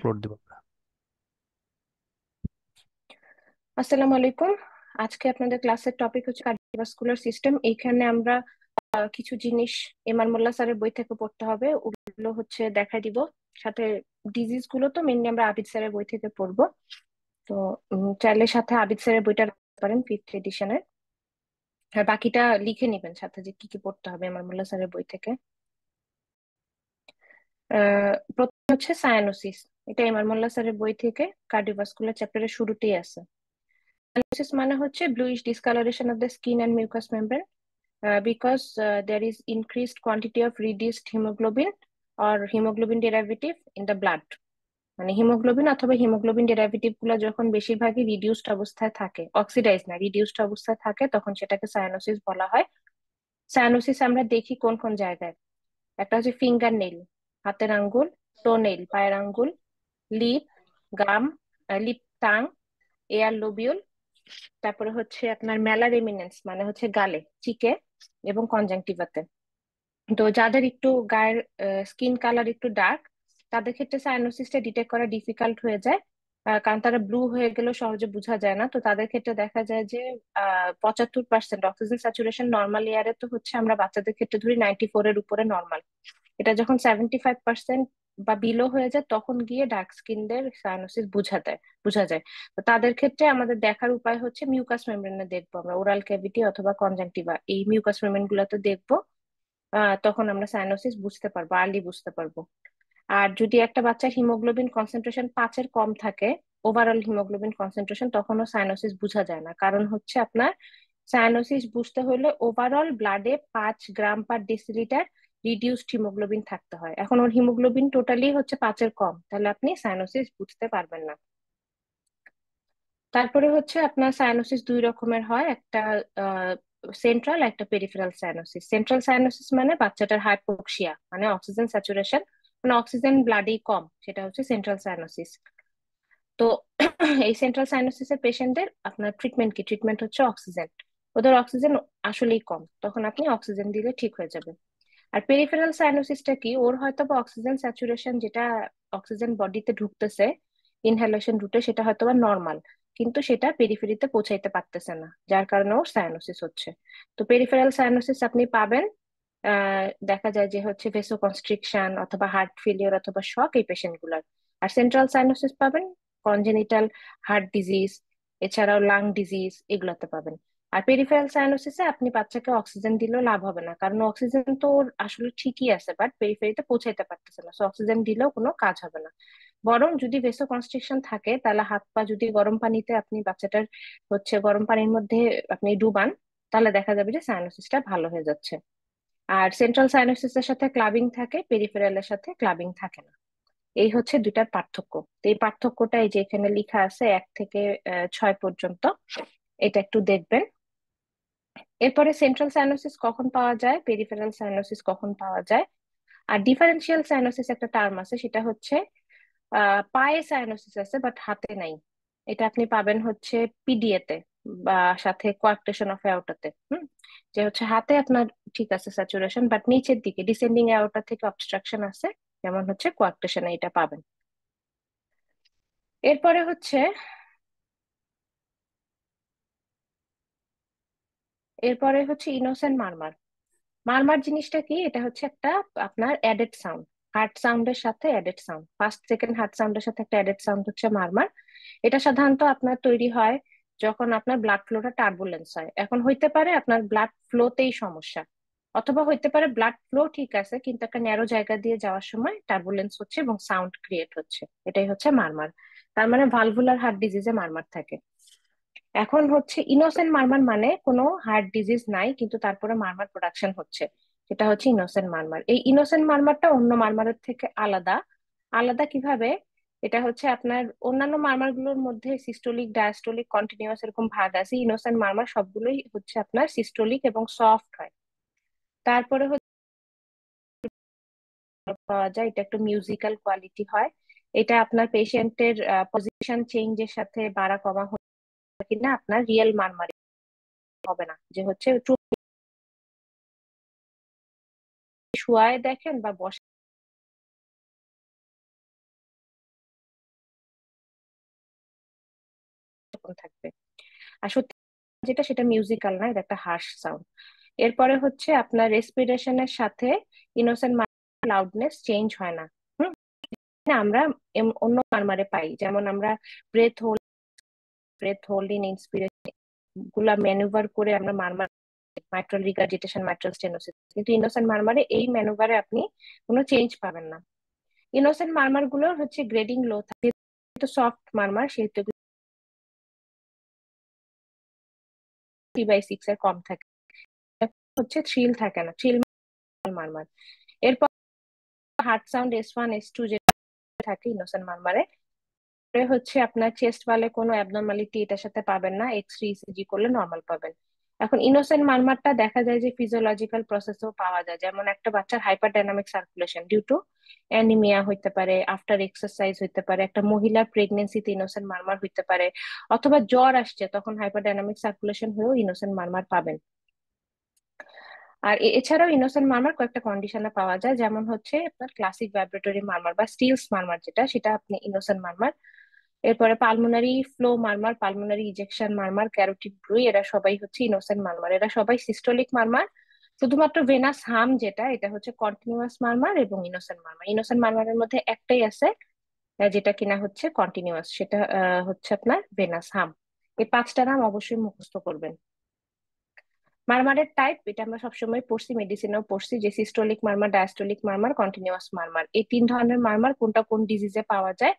Floor দিব আমরা। আসসালামু আলাইকুম। আজকে আপনাদের ক্লাসের টপিক হচ্ছে কার্ডিওভাস্কুলার সিস্টেম। এইখানে আমরা কিছু জিনিস এমআর মোল্লা স্যারের বই থেকে পড়তে হবে, ওগুলো হচ্ছে দেখাই দিব। সাথে ডিজিজ গুলো তো মেনলি আমরা আবিদ স্যারের বই থেকে পড়বো। তো চাইলে সাথে আবিদ স্যারের বইটা রাখতে পারেন, 5th এডিশনের। আর বাকিটা লিখে নিবেন সাথে যে কি কি পড়তে হবে এমআর মোল্লা স্যারের বই থেকে। প্রথম হচ্ছে সায়ানোসিস। এটা এমআর মোল্লা স্যারের বই থেকে কার্ডিওভাস্কুলার চ্যাপ্টারের শুরুতেই আছে। সায়ানোসিস মানে হচ্ছে bluish discolouration of the skin and mucous membrane because there is increased quantity of reduced hemoglobin or hemoglobin derivative in the blood. মানে হিমোগ্লোবিন অথবা হিমোগ্লোবিন ডেরিভেটিভ গুলো যখন বেশিরভাগই রিডিউসড অবস্থায় থাকে, অক্সিডাইজ না রিডিউসড অবস্থায় থাকে, তখন সেটাকে সায়ানোসিস বলা হয়। সায়ানোসিস আমরা দেখি কোন কোন জায়গায়। একটা হচ্ছে ফিঙ্গার নেইল, হাতের আঙ্গুল; টো নেইল, পায়ের আঙ্গুল; লিপ, গাম, লিপ টাং, এয়ার লোবিউল; তারপরে হচ্ছে আপনার মেলার এমিনেন্স মানে হচ্ছে গালে, চিকে এবং কনজাংটিভাতে। তো যাদের একটু গায়ের স্কিন কালার একটু ডার্ক, তাদের ক্ষেত্রে সায়ানোসিসটা ডিটেক্ট করা ডিফিকাল্ট হয়ে যায়। কারণ তারা ব্লু হয়ে গেলেও সহজে বোঝা যায় না। তো তাদের ক্ষেত্রে দেখা যায় যে 75% অক্সিজেন স্যাচুরেশন নর্মাল এয়ারে তো হচ্ছে আমরা বাচ্চাদের ক্ষেত্রে ধরি 94-এর উপরে নর্মাল। এটা যখন 75% বা বিলো হয়ে যায় তখন গিয়ে ডার্ক স্কিনদের সায়ানোসিস বোঝা যায়। তো তাদের ক্ষেত্রে আমাদের দেখার উপায় হচ্ছে মিউকাস মেমব্রেনে দেখবো আমরা, ওরাল ক্যাভিটি অথবা কনজাংটিভা, এই মিউকাস মেমব্রেন গুলোতে দেখবো। তখন আমরা সায়ানোসিস বুঝতে পারবো, আর্লি বুঝতে পারবো। আর যদি একটা বাচ্চার হিমোগ্লোবিন কনসেন্ট্রেশন 5-এর কম থাকে, ওভারঅল হিমোগ্লোবিন কনসেন্ট্রেশন, তখনও সায়ানোসিস বোঝা যায় না। কারণ হচ্ছে আপনার সায়ানোসিস বুঝতে হলে ওভারঅল ব্লাডে 5 গ্রাম/ডেসিলিটার রিডিউসড হিমোগ্লোবিন থাকতে হয়। এখন ওর হিমোগ্লোবিন টোটালি হচ্ছে 5-এর কম, তাহলে আপনি সায়ানোসিস বুঝতে পারবেন না। তারপরে হচ্ছে আপনার সায়ানোসিস দুই রকমের হয়, একটা সেন্ট্রাল, একটা পেরিফেরাল সায়ানোসিস। সেন্ট্রাল সায়ানোসিস মানে বাচ্চাটার হাইপোক্সিয়া, মানে অক্সিজেন স্যাচুরেশন, মানে অক্সিজেন ব্লাডেই কম, সেটা হচ্ছে সেন্ট্রাল সায়ানোসিস। তো এই সেন্ট্রাল সায়ানোসিসের পেশেন্টদের আপনার ট্রিটমেন্ট কি? ট্রিটমেন্ট হচ্ছে অক্সিজেন। ওদের অক্সিজেন আসলেই কম, তখন আপনি অক্সিজেন দিলে ঠিক হয়ে যাবে। আর পেরিফেরাল সায়ানোসিসটা কি? ওর হয়তো বা অক্সিজেন স্যাচুরেশন, যেটা অক্সিজেন বডিতে ঢুকতেছে ইনহেলেশন রুটে, সেটা হয়তো বা নর্মাল, কিন্তু সেটা পেরিফেরিতে পৌঁছাইতে পারতেছে না, যার কারণে ওর সায়ানোসিস হচ্ছে। তো পেরিফেরাল সায়ানোসিস আপনি পাবেন, দেখা যায় যে হচ্ছে ভেসোকনস্ট্রিকশন অথবা হার্ট ফেলিওর অথবা শক, এই পেশেন্ট গুলার। আর সেন্ট্রাল সায়ানোসিস পাবেন কনজেনিটাল হার্ট ডিজিজ, এছাড়াও লাং ডিজিজ, এগুলাতে পাবেন। আর পেরিফেরাল সায়ানোসিসে আপনি বাচ্চাকে অক্সিজেন দিলেও লাভ হবে না, কারণ অক্সিজেন তো ওর আসলে ঠিকই আছে, বাট পেরিফেরিতে পৌঁছাইতে পারতেছে না, সো অক্সিজেন দিলেও কোনো কাজ হবে না। বরং যদি ভেসো কনস্ট্রিকশন থাকে, তাহলে হাত পা যদি গরম পানিতে আপনি বাচ্চাটার হচ্ছে গরম পানির মধ্যে আপনি ডুবান, তাহলে দেখা যাবে যে সায়ানোসিসটা ভালো হয়ে যাচ্ছে। আর সেন্ট্রাল সাইনোসিসের সাথে ক্লাবিং থাকে, পেরিফেরালের সাথে ক্লাবিং থাকে না। এই হচ্ছে দুইটার পার্থক্য। তো এই পার্থক্যটা এই যে এখানে লেখা আছে 1 থেকে 6 পর্যন্ত, এটা একটু দেখবেন। এরপরে সেন্ট্রাল সাইনোসিস কখন পাওয়া যায়, পেরিফেরাল সাইনোসিস কখন পাওয়া যায়। আর ডিফারেন্সিয়াল সাইনোসিস একটা টার্ম আছে, সেটা হচ্ছে পায়ে সাইনোসিস আছে বাট হাতে নাই। এটা আপনি পাবেন হচ্ছে পিডিএ তে বা সাথে কোয়ার্কটেশন অফ অ্যাওর্টাতে। যে হচ্ছে হাতে আপনার ঠিক আছে স্যাচুরেশন, বাট নিচের দিকে ডিসেন্ডিং অ্যাওর্টা থেকে অবস্ট্রাকশন আছে, যেমন হচ্ছে কোয়ার্কটেশনে, এটা পাবেন। এরপরে হচ্ছে ইনোসেন্ট মারমার। মারমার জিনিসটা কি? এটা হচ্ছে একটা আপনার অ্যাডেড সাউন্ড, হার্ট সাউন্ডের সাথে added sound, first second heart সাউন্ডের সাথে একটা অ্যাডেড সাউন্ড হচ্ছে মারমার। এটা সাধারণত আপনার তৈরি হয় যখন আপনার ব্লাড ফ্লোটা টার্বুলেন্স হয়। এখন হইতে পারে আপনার ব্লাড ফ্লোতেই সমস্যা, অথবা হইতে পারে ব্লাড ফ্লো ঠিক আছে কিন্তু একটা ন্যারো জায়গা দিয়ে যাওয়ার সময় টার্বুলেন্স হচ্ছে এবং সাউন্ড ক্রিয়েট হচ্ছে, এটাই হচ্ছে মারমার। তার মানে ভালভুলার হার্ট ডিজিজে মারমার থাকে। এখন হচ্ছে ইনোসেন্ট মারমার মানে কোনো হার্ট ডিজিজ নাই কিন্তু তারপরে মারমার প্রোডাকশন হচ্ছে, সেটা হচ্ছে ইনোসেন্ট মারমার। এই ইনোসেন্ট মারমারটা অন্য মারমারের থেকে আলাদা। আলাদা কিভাবে? এটা হচ্ছে আপনার অন্যান্য মারমার গুলোর মধ্যে সিস্টোলিক, ডায়াস্টোলিক, কন্টিনিউয়াস এরকম ভাগ আছে। ইনোসেন্ট মারমার সবগুলোই হচ্ছে আপনার সিস্টোলিক এবং সফট হয়। তারপরে হচ্ছে পাওয়া যায়, এটা একটু মিউজিক্যাল কোয়ালিটি হয়। এটা আপনার পেশেন্টের পজিশন চেঞ্জের সাথে বাড়া কমা হয় কিনা আপনার রিয়েল মারমারি হবে না, যে হচ্ছে শুয়ায় দেখেন বা বসে এরকম থাকবে। আর সত্যি যেটা, সেটা মিউজিক্যাল না, এটা একটা হার্শ সাউন্ড। এরপরে হচ্ছে আপনার রেসপিরেশনের সাথে ইনোসেন্ট লাউডনেস চেঞ্জ হয় না। হুম। না, আমরা অন্য মারমারে পাই, যেমন আমরা ব্রেথ হোল্ডিং ইন্সপিরেশন গুলা ম্যানুভার করে আমরা মারমার, মাইট্রাল রিগার্জিটেশন, মাইট্রাল স্টেনোসিস, কিন্তু ইনোসেন্ট মারমারে এই ম্যানুভারে আপনি কোনো চেঞ্জ পাবেন না। ইনোসেন্ট মারমার গুলোর হচ্ছে গ্রেডিং লো থাকে, তো সফট মারমার সেহেতু 3/6 এর কম থাকে, হচ্ছে থ্রিল থাকে না, থ্রিল মারমার। এরপর হার্ট সাউন্ড S1 S2 যেটা থাকে ইনোসেন্ট মারমারে, হচ্ছে আপনার চেস্ট ওয়ালে কোনো অ্যাবনর্মালিটি এটার সাথে পাবেন না, এক্স রে ইসিজি করলে নর্মাল পাবেন। এখন ইনোসেন্ট মারমারটা দেখা যায় যে ফিজিওলজিক্যাল প্রসেসেও পাওয়া যায়, যেমন একটা বাচ্চার hyper dynamic circulation due to anaemia হইতে পারে, আফটার এক্সারসাইজ হইতে পারে, একটা মহিলার প্রেগনেন্সিতে ইনোসেন্ট মারমার হইতে পারে, অথবা জ্বর আসছে তখন হাইপার ডাইনামিক সার্কুলেশন হয়েও ইনোসেন্ট মারমার পাবেন। আর এছাড়াও ইনোসেন্ট মারমার কয়েকটা কন্ডিশনে পাওয়া যায়, যেমন হচ্ছে আপনার ক্লাসিক ভাইব্রেটরি মারমার বা স্টিলস মারমার, যেটা সেটা আপনি ইনোসেন্ট মারমার। এরপরে pulmonary flow murmur, pulmonary ejection murmur, carotid bruit, এরা সবাই হচ্ছে ইনোসেন্ট মারমার, এরা সবাই সিস্টোলিক মারমার। শুধুমাত্র ভেনাস হাম যেটা, এটা হচ্ছে কন্টিনিউয়াস মারমার এবং ইনোসেন্ট মারমার। ইনোসেন্ট মারমারের মধ্যে একটাই আছে যেটা কিনা হচ্ছে কন্টিনিউয়াস, সেটা হচ্ছে আপনার ভেনাস হাম। এই পাঁচটা নাম অবশ্যই মুখস্থ করবেন। মারমারের টাইপ এটা আমরা সবসময় পড়ছি, মেডিসিনেও পড়ছি, যে সিস্টোলিক মারমার, ডায়াস্টোলিক মারমার, কন্টিনিউয়াস মারমার, এই তিন ধরনের মারমার কোনটা কোন ডিজিজে পাওয়া যায়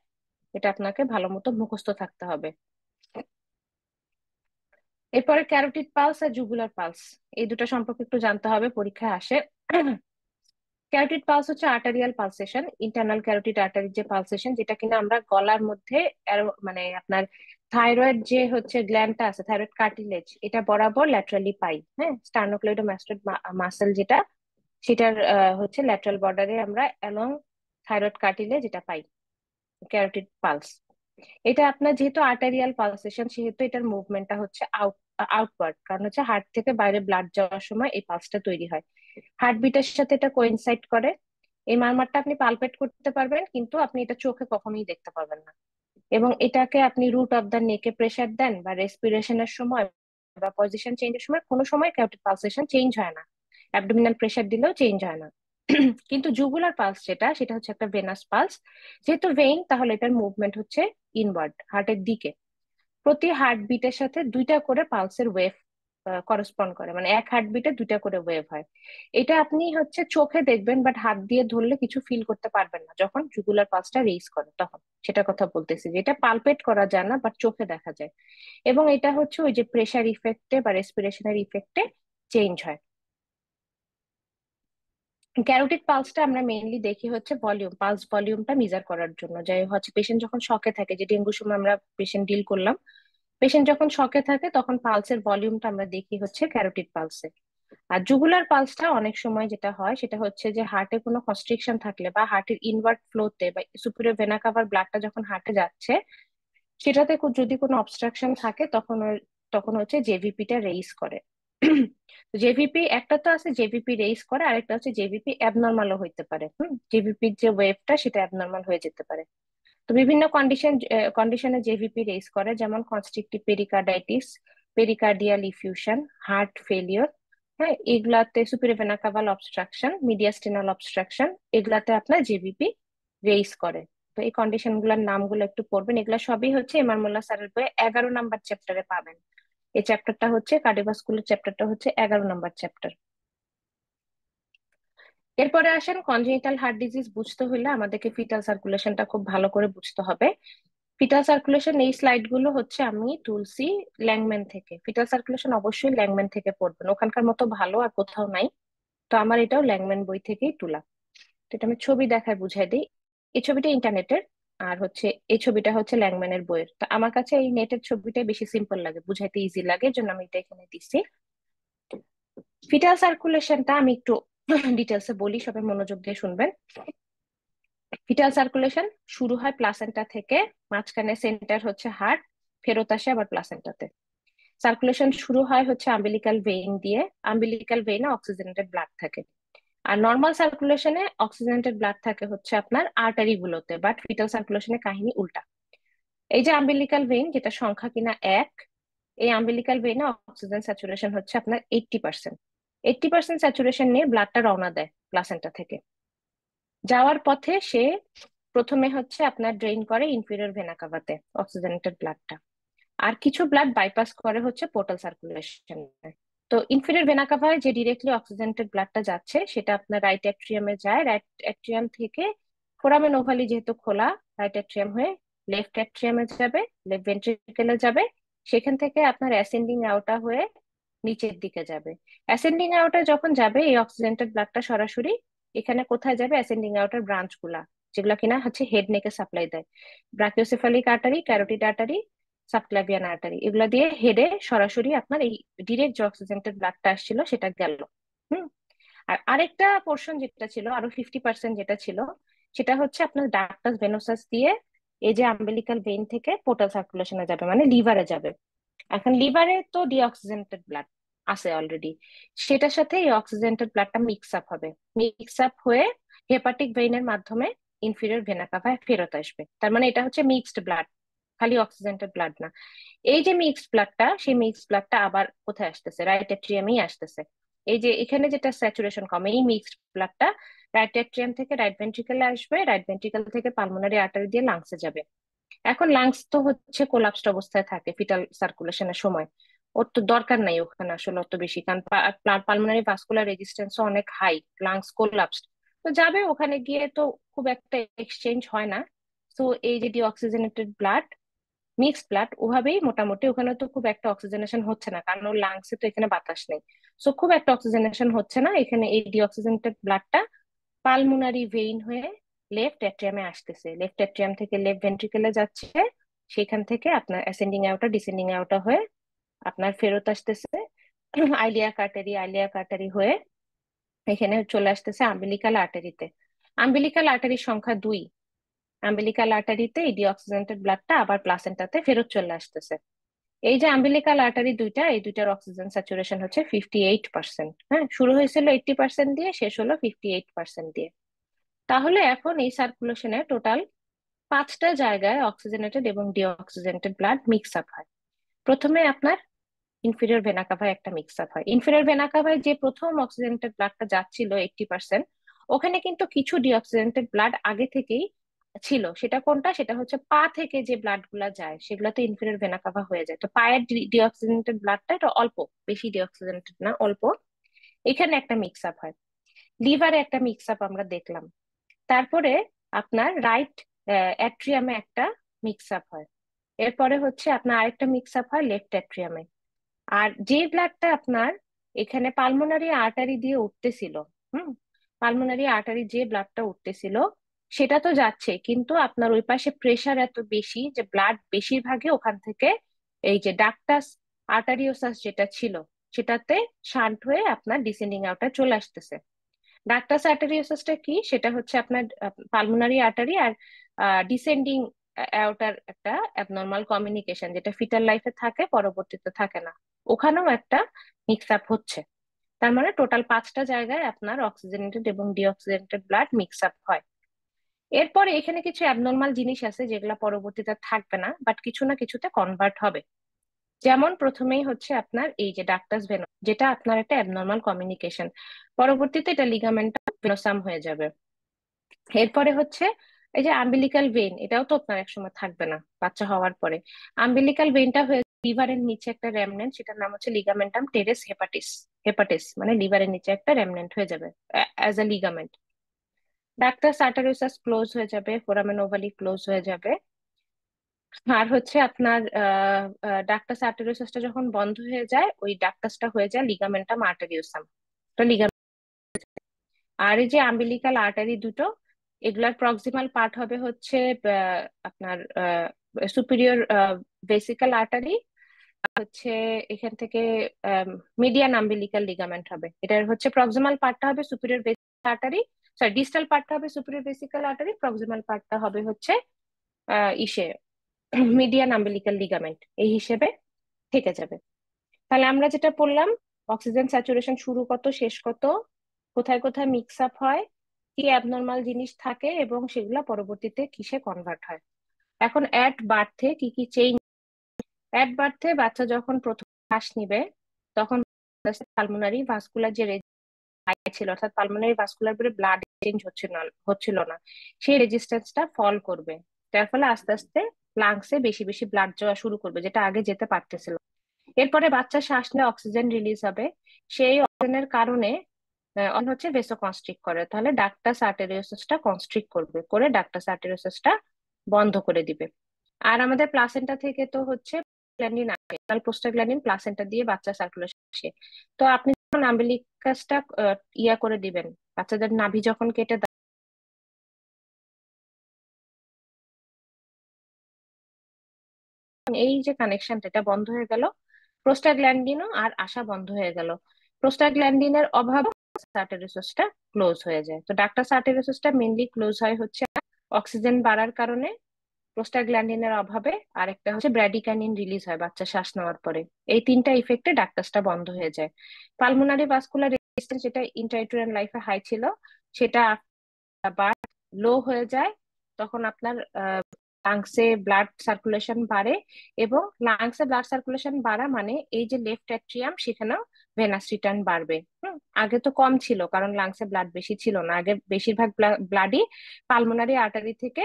এটা আপনাকে ভালো মতো মুখস্থ থাকতে হবে। এরপরে ক্যারোটিড পালস আর জুগুলার পালস, এই দুটো সম্পর্কে একটু জানতে হবে, পরীক্ষায় আসে। ক্যারোটিড পালস হচ্ছে আর্টারিয়াল পালসেশন, ইন্টারনাল ক্যারোটিড আর্টারির যে পালসেশন, যেটা কিনা আমরা গলার মধ্যে মানে আপনার থাইরয়েড যে হচ্ছে গ্ল্যান্ডটা আছে, থাইরয়েড কার্টিলেজ, এটা বরাবর ল্যাটারালি পাই। হ্যাঁ, স্টার্নোক্লেইডোমাস্টোইড মাসেল যেটা, সেটার হচ্ছে ল্যাটারাল বর্ডারে আমরা অ্যালং থাইরয়েড কার্টিলেজ এটা পাই, ক্যারোটিড পালস। এটা আপনার যেহেতু আর্টারিয়াল পালসেশন, সেহেতু এটার মুভমেন্টটা হচ্ছে আউটওয়ার্ড, কারণ হচ্ছে হার্ট থেকে বাইরে ব্লাড যাওয়ার সময় এই পালসটা তৈরি হয়, হার্টবিটের সাথে এটা কোইনসাইড করে। এই মারমারটা আপনি পালপেট করতে পারবেন, কিন্তু আপনি এটা চোখে কখনোই দেখতে পারবেন না। এবং এটাকে আপনি রুট অফ দ্য নেকে প্রেসার দেন বা রেসপিরেশনের সময় বা পজিশন চেঞ্জের সময়, কোনো সময় ক্যারোটিড পালসেশন চেঞ্জ হয় না, অ্যাবডোমিনাল প্রেসার দিলেও চেঞ্জ হয় না। কিন্তু জুগুলার পালস যেটা, সেটা হচ্ছে একটা ভেনাস পালস, যেহেতু ভেইন তাহলে এটার মুভমেন্ট হচ্ছে ইনওয়ার্ড, হার্টের দিকে। প্রতি হার্টবিটের সাথে দুইটা করে পালসের ওয়েভ করসপন্ড করে, মানে এক হার্টবিটে দুইটা করে ওয়েভ হয়। এটা আপনি হচ্ছে চোখে দেখবেন, বাট হাত দিয়ে ধরলে কিছু ফিল করতে পারবেন না যখন জুগুলার পালসটা রেইজ করে তখন, সেটা কথা বলতেছি, যেটা পালপেট করা যায় না বাট চোখে দেখা যায়। এবং এটা হচ্ছে ওই যে প্রেসার ইফেক্টে বা রেসপিরেশনের ইফেক্টে চেঞ্জ হয়। ক্যারোটিড পালসটা আমরা মেইনলি দেখি হচ্ছে ভলিউম, পালস ভলিউমটা মেজার করার জন্য, যে হচ্ছে পেশেন্ট যখন শকে থাকে, যে ডেঙ্গুর সময় আমরা পেশেন্ট ডিল করলাম, পেশেন্ট যখন শকে থাকে তখন পালসের ভলিউমটা আমরা দেখি হচ্ছে ক্যারোটিড পালসে। আর জুগুলার পালসটা অনেক সময় যেটা হয় সেটা হচ্ছে যে হার্টে কোনো কনস্ট্রিকশন থাকলে বা হার্টের ইনওয়ার্ড ফ্লোতে বা সুপিরিয়র ভেনা কাভার ব্লাডটা যখন হার্টে যাচ্ছে, সেটাতে যদি কোনো অবস্ট্রাকশন থাকে তখন হচ্ছে জেভিপিটা রেইজ করে। জেভিপি একটা তো আছে, জেভিপি রেইজ করে, আরেকটা হচ্ছে জেভিপি অ্যাবনর্মালও হইতে পারে। জেভিপির যে ওয়েভটা সেটা অ্যাবনর্মাল হয়ে যেতে পারে। তো বিভিন্ন কন্ডিশনে জেভিপি রেইজ করে, যেমন constrictive pericarditis, pericardial effusion, heart failure. হ্যাঁ, এগুলাতে superior vena caval obstruction, mediastinal obstruction, এগুলাতে আপনার জেভিপি রেইজ করে। তো এই কন্ডিশন গুলোর নামগুলো একটু পড়বেন, এগুলা সবই হচ্ছে এমআর মোল্লা স্যারের বইয়ে 11 নম্বর চ্যাপ্টারে পাবেন। এই চ্যাপ্টারটা হচ্ছে কার্ডিওভাস্কুলার চ্যাপ্টারটা হচ্ছে 11 নম্বর চ্যাপ্টার। এরপরে আসেন কনজেনিটাল হার্ট ডিজিজ বুঝতে হলে আমাদেরকে ফিটাল সার্কুলেশনটা খুব ভালো করে বুঝতে হবে। ফিটাল সার্কুলেশন এই স্লাইড গুলো হচ্ছে আমি তুলসি ল্যাংম্যান থেকে। ফিটাল সার্কুলেশন অবশ্যই ল্যাংম্যান থেকে পড়বেন, ওখানকার মতো ভালো আর কোথাও নাই। তো আমার এটাও ল্যাংম্যান বই থেকেই তোলা। তো এটা আমি ছবি দেখায় বুঝাই দিই। এই ছবিটা ইন্টারনেটের, আর হচ্ছে এই ছবিটা হচ্ছে ল্যাংম্যানের বইয়ের। তো আমার কাছে এই নেটের ছবিটাই বেশি সিম্পল লাগে, বুঝাইতে ইজি লাগে, এর জন্য আমি এটা এখানে দিচ্ছি। ফিটাল সার্কুলেশনটা আমি একটু ডিটেলসে বলি, সবাই মনোযোগ দিয়ে শুনবেন। ফিটাল সার্কুলেশন শুরু হয় প্লাসেন্টা থেকে, মাঝখানে সেন্টার হচ্ছে হার্ট, ফেরত আসে আবার প্লাসেন্টাতে। সার্কুলেশন শুরু হয় হচ্ছে আম্বিলিকাল ভেইন দিয়ে, আম্বিলিকাল ভেইনে অক্সিজেনেটেড ব্লাড থাকে। আর নর্মাল সার্কুলেশনে অক্সিজেনেটেড ব্লাড থাকে হচ্ছে আপনার আর্টারি গুলোতে, বাট ফিটাল সার্কুলেশনে কাহিনী উল্টা। এই যে আম্বিলিকাল ভেইন, যেটা সংখ্যা কিনা 1, এই আম্বিলিকাল ভেইনে অক্সিজেন স্যাচুরেশন হচ্ছে আপনার 80%। 80% স্যাচুরেশন নিয়ে ব্লাডটা রওনা দেয় প্লাসেন্টা থেকে। যাওয়ার পথে সে প্রথমে হচ্ছে আপনার ড্রেন করে ইনফিরিয়র ভেনা কাভাতে অক্সিজেনেটেড ব্লাডটা, আর কিছু ব্লাড বাইপাস করে হচ্ছে পোর্টাল সার্কুলেশন। তো ইনফিরিয়র ভেনা কাভায় যে ডিরেক্টলি অক্সিজেনেটেড ব্লাডটা যাচ্ছে সেটা আপনার রাইট অ্যাট্রিয়ামে যায়, রাইট অ্যাট্রিয়াম থেকে ফোরামেন ওভালি যেহেতু খোলা, রাইট অ্যাট্রিয়াম হয়ে লেফট অ্যাট্রিয়ামে যাবে, লেফট ভেন্ট্রিকেলে যাবে, সেখান থেকে আপনার অ্যাসেন্ডিং আউটা হয়ে নিচের দিকে যাবে। অ্যাসেন্ডিং আউটে যখন যাবে এই অক্সিজেনেটেড ব্লাডটা সরাসরি এখানে কোথায় যাবে, অ্যাসেন্ডিং আউটার ব্রাঞ্চ গুলা যেগুলা কিনা হচ্ছে হেড নেকে সাপ্লাই দেয়, brachiocephalic artery, carotid artery, subclavian artery, এগুলা দিয়ে হেডে সরাসরি আপনার এই ডিরেক্ট যে অক্সিজেনেটেড ব্লাডটা আসছিল সেটা গেল। হুম। আর আরেকটা পোর্শন যেটা ছিল, আরো 50% যেটা ছিল, সেটা হচ্ছে আপনার ডাক্টাস ভেনোসাস দিয়ে এই যে আম্বিলিকাল ভেইন থেকে পোর্টাল সার্কুলেশনে যাবে, মানে লিভারে যাবে। এখন লিভারে তো ডিঅক্সিজেনেটেড ব্লাড আছে অলরেডি, সেটার সাথে এই অক্সিজেনেটেড ব্লাডটা মিক্স আপ হবে, মিক্স আপ হয়ে হেপাটিক ভেইনের মাধ্যমে ইনফিরিয়র ভেনা কাভায় ফেরত আসবে। তার মানে এটা হচ্ছে মিক্সড ব্লাড, খালি অক্সিজেনেটেড ব্লাড না। এই যে মিক্সড ব্লাডটা, সেই মিক্সড ব্লাডটা আবার কোথায় আসতেছে, রাইট এট্রিয়ামেই আসতেছে। এই যে এখানে যেটা স্যাচুরেশন কমে, এই মিক্সড ব্লাডটা রাইট এট্রিয়াম থেকে রাইট ভেন্ট্রিকেলে আসবে, রাইট ভেন্ট্রিকেল থেকে পালমোনারি আর্টারি দিয়ে লাংসে যাবে। এখন লাংস তো হচ্ছে কোলাপসড অবস্থায় থাকে ফিটাল সার্কুলেশনের সময়, ওর তো দরকার নাই ওখানে আসলে অত বেশি, কারণ পালমোনারি ভাস্কুলার রেজিস্ট্যান্সও অনেক হাই, লাংস কোলাপসড। তো যাবে ওখানে গিয়ে তো খুব একটা এক্সচেঞ্জ হয় না। তো এই যে ডিঅক্সিজেনেটেড ব্লাড, মিক্সড ব্লাড, ওভাবেই মোটামুটি ওখানে তো খুব একটা অক্সিজেনেশন হচ্ছে না, কারণ ওর লাংসে তো এখানে বাতাস নেই। সো খুব একটা অক্সিজেনেশন হচ্ছে না এখানে, এই ডিঅক্সিজেনেটেড ব্লাডটা পালমোনারি ভেইন হয়ে লেফট অ্যাট্রিয়ামে আসতেছে, লেফট অ্যাট্রিয়াম থেকে লেফট ভেন্ট্রিকেলে যাচ্ছে, সেখান থেকে আপনার অ্যাসেন্ডিং আউটা ডিসেন্ডিং আউটা হয়ে আপনার ফেরত আসতেছে আইলিয়াক আর্টারি হয়ে এখানে চলে আসতেছে আম্বিলিকাল আর্টারিতে। আম্বিলিকাল আর্টারির সংখ্যা 2, আম্বিলিকাল আর্টারিতে এই ডিঅক্সিজেনেটেড ব্লাডটা আবার প্লাসেন্টাতে ফেরত চলে আসতেছে। এই যে আম্বিলিকাল আর্টারি দুইটা, এই দুইটার অক্সিজেন স্যাচুরেশন হচ্ছে 58%। হ্যাঁ, শুরু হয়েছিল 80% দিয়ে, শেষ হলো 58% দিয়ে। তাহলে এখন এই সার্কুলেশনে টোটাল 5টা জায়গায় অক্সিজেনেটেড এবং ডিঅক্সিজেনেটেড ব্লাড মিক্স আপ হয়। প্রথমে আপনার ইনফিরিয়র ভেনা কাভায় একটা মিক্স আপ হয়। ইনফিরিয়র ভেনা কাভায় যে প্রথম অক্সিজেনেটেড ব্লাডটা যাচ্ছিল 80%, ওখানে কিন্তু কিছু ডিঅক্সিজেনেটেড ব্লাড আগে থেকেই ছিল। সেটা কোনটা, সেটা হচ্ছে পা থেকে যে ব্লাড গুলা যায় সেগুলোতে ইনফিরিয়র ভেনা কাভা হয়ে যায়। তো পায়ের ডিঅক্সিজেনেটেড ব্লাডটা এটা অল্প, বেশি ডিঅক্সিজেনেটেড না, অল্প। এখানে একটা মিক্স আপ হয়। লিভারে একটা মিক্স আপ আমরা দেখলাম। তারপরে আপনার রাইট অ্যাট্রিয়ামে একটা মিক্স আপ হয়। এরপরে হচ্ছে আপনার আরেকটা মিক্স আপ হয় লেফট অ্যাট্রিয়ামে। আর যে ব্লাডটা আপনার এখানে পালমোনারি আর্টারি দিয়ে উঠতেছিল, হুম, পালমোনারি আর্টারি যে ব্লাডটা উঠতেছিল সেটা তো যাচ্ছে, কিন্তু আপনার ওই পাশে প্রেসার এত বেশি যে ব্লাড বেশিরভাগই ওখান থেকে এই যে ডাক্টাস আর্টারিওসাস যেটা ছিল সেটাতে শান্ট হয়ে আপনার ডিসেন্ডিং আউটে চলে আসতেছে। ডাক্টাস আর্টারিওসাসটা কি, সেটা হচ্ছে আপনার পালমোনারি আর্টারি আর ডিসেন্ডিং অ্যাওর্টার একটা অ্যাবনর্মাল কমিউনিকেশন, যেটা ফিটাল লাইফে থাকে পরবর্তীতে থাকে না, ওখানেও একটা মিক্স আপ হচ্ছে। তার মানে টোটাল 5টা জায়গায় আপনার অক্সিজেনেটেড এবং ডিঅক্সিজেনেটেড ব্লাড মিক্স আপ হয়। এরপরে এখানে কিছু অ্যাবনর্মাল জিনিস আছে যেগুলো পরবর্তীতে থাকবে না, বাট কিছু না কিছুতে কনভার্ট হবে। যেমন প্রথমেই হচ্ছে আপনার এই যে ডাক্টাস ভেনো, যেটা আপনার একটা অ্যাবনর্মাল কমিউনিকেশন, পরবর্তীতে এটা লিগামেন্টাম ভেনোসাম হয়ে যাবে। এরপরে হচ্ছে এই যে আম্বিলিকাল ভেইন, এটাও তো আপনার একসময় থাকবে না বাচ্চা হওয়ার পরে। আম্বিলিকাল ভেইনটা হয়ে লিভারের নিচে একটা রেমনেন্ট, সেটার নাম হচ্ছে লিগামেন্টাম টেরেস হেপাটিস। হেপাটিস মানে লিভারের নিচে একটা রেমনেন্ট হয়ে যাবে as a ligament. Ductus arteriosus close হয়ে যাবে, ফোরামেন ওভালি ক্লোজ হয়ে যাবে। আর হচ্ছে আপনার ডাক্টাস আর্টারিওসাসটা যখন বন্ধ হয়ে যায়, ওই ডাক্টাসটা হয়ে যায় লিগামেন্টাম আর্টারিওসাম। তো আর এই যে আম্বিলিকাল আর্টারি দুটো, এগুলার প্রক্সিমাল পার্ট হবে হচ্ছে আপনার সুপিরিয়র ভেসিকাল আর্টারি, হচ্ছে এখান থেকে মিডিয়ান আম্বিলিকাল লিগামেন্ট হবে। এটার হচ্ছে প্রক্সিমাল পার্টটা হবে superior vesicle artery, sorry distal পার্টটা হবে সুপিরিয়র ভেসিকাল আর্টারি, প্রক্সিমাল পার্টটা হবে হচ্ছে ইসে মিডিয়ান আম্বিলিকাল লিগামেন্ট, এই হিসেবে থেকে যাবে। তাহলে আমরা যেটা পড়লাম, অক্সিজেন স্যাচুরেশন শুরু কত শেষ কত, কোথায় কোথায় মিক্স আপ হয়, কি অ্যাবনর্মাল জিনিস থাকে এবং সেগুলা পরবর্তীতে কিসে কনভার্ট হয়। এখন অ্যাট বার্থে কি কি চেঞ্জ? অ্যাট বার্থে বাচ্চা যখন প্রথম শ্বাস নিবে তখন পালমোনারি ভাস্কুলার যে ছিল, অর্থাৎ পালমোনারি ভাস্কুলার ব্লাড চেঞ্জ হচ্ছিল না, সেই রেজিস্ট্যান্সটা ফল করবে। যার ফলে আস্তে আস্তে লাংসে বেশি বেশি ব্লাড যাওয়া শুরু করবে, যেটা আগে যেতে পারতেছিল। এরপরে বাচ্চা শ্বাস নিয়ে অক্সিজেন রিলিজ হবে, সেই অক্সিজেনের কারণে হচ্ছে ভেসো কনস্ট্রিক্ট করে, তাহলে ডাক্টাস আর্টেরিওসাসটা কনস্ট্রিক্ট করবে, করে ডাক্টাস আর্টেরিওসাসটা বন্ধ করে দিবে। আর আমাদের প্লাসেন্টা থেকে তো হচ্ছে গ্ল্যান্ডিন আসে, প্রোস্টাগ্ল্যান্ডিন প্লাসেন্টা দিয়ে বাচ্চা সার্কুলেশন আসে। তো আপনি যখন আম্বিলিকাসটা ইয়া করে দিবেন, বাচ্চাদের নাভি যখন কেটে এই যে কানেকশনটা এটা বন্ধ হয়ে গেল, প্রোস্টাগ্ল্যান্ডিনও আর আসা বন্ধ হয়ে গেল। প্রোস্টাগ্ল্যান্ডিনের অভাবে আর্টেরিওসাসটা ক্লোজ হয়ে যায়। তো ডাক্টাস আর্টেরিওসাসটা মেইনলি ক্লোজ হয় হচ্ছে অক্সিজেন বাড়ার কারণে, প্রোস্টাগ্ল্যান্ডিনের অভাবে, আর একটা হচ্ছে ব্র্যাডিকাইনিন রিলিজ হয় বাচ্চা শ্বাস নেওয়ার পরে। এই তিনটা ইফেক্টে ডাক্টাসটা বন্ধ হয়ে যায়। পালমোনারি ভাস্কুলার রেজিস্ট্যান্স যেটা ইন্ট্রাইটুরাল লাইফে হাই ছিল, সেটা আবার লো হয়ে যায়। তখন আপনার লাংসে ব্লাড সার্কুলেশন বাড়ে, এবং লাংসে ব্লাড সার্কুলেশন বাড়া মানে এই যে লেফট অ্যাট্রিয়াম সেখানেও ভেনাস রিটার্ন বাড়বে। আগে তো কম ছিল কারণ লাংসে ব্লাড বেশি ছিল না, আগে বেশিরভাগ ব্লাডই পালমোনারি আর্টারি থেকে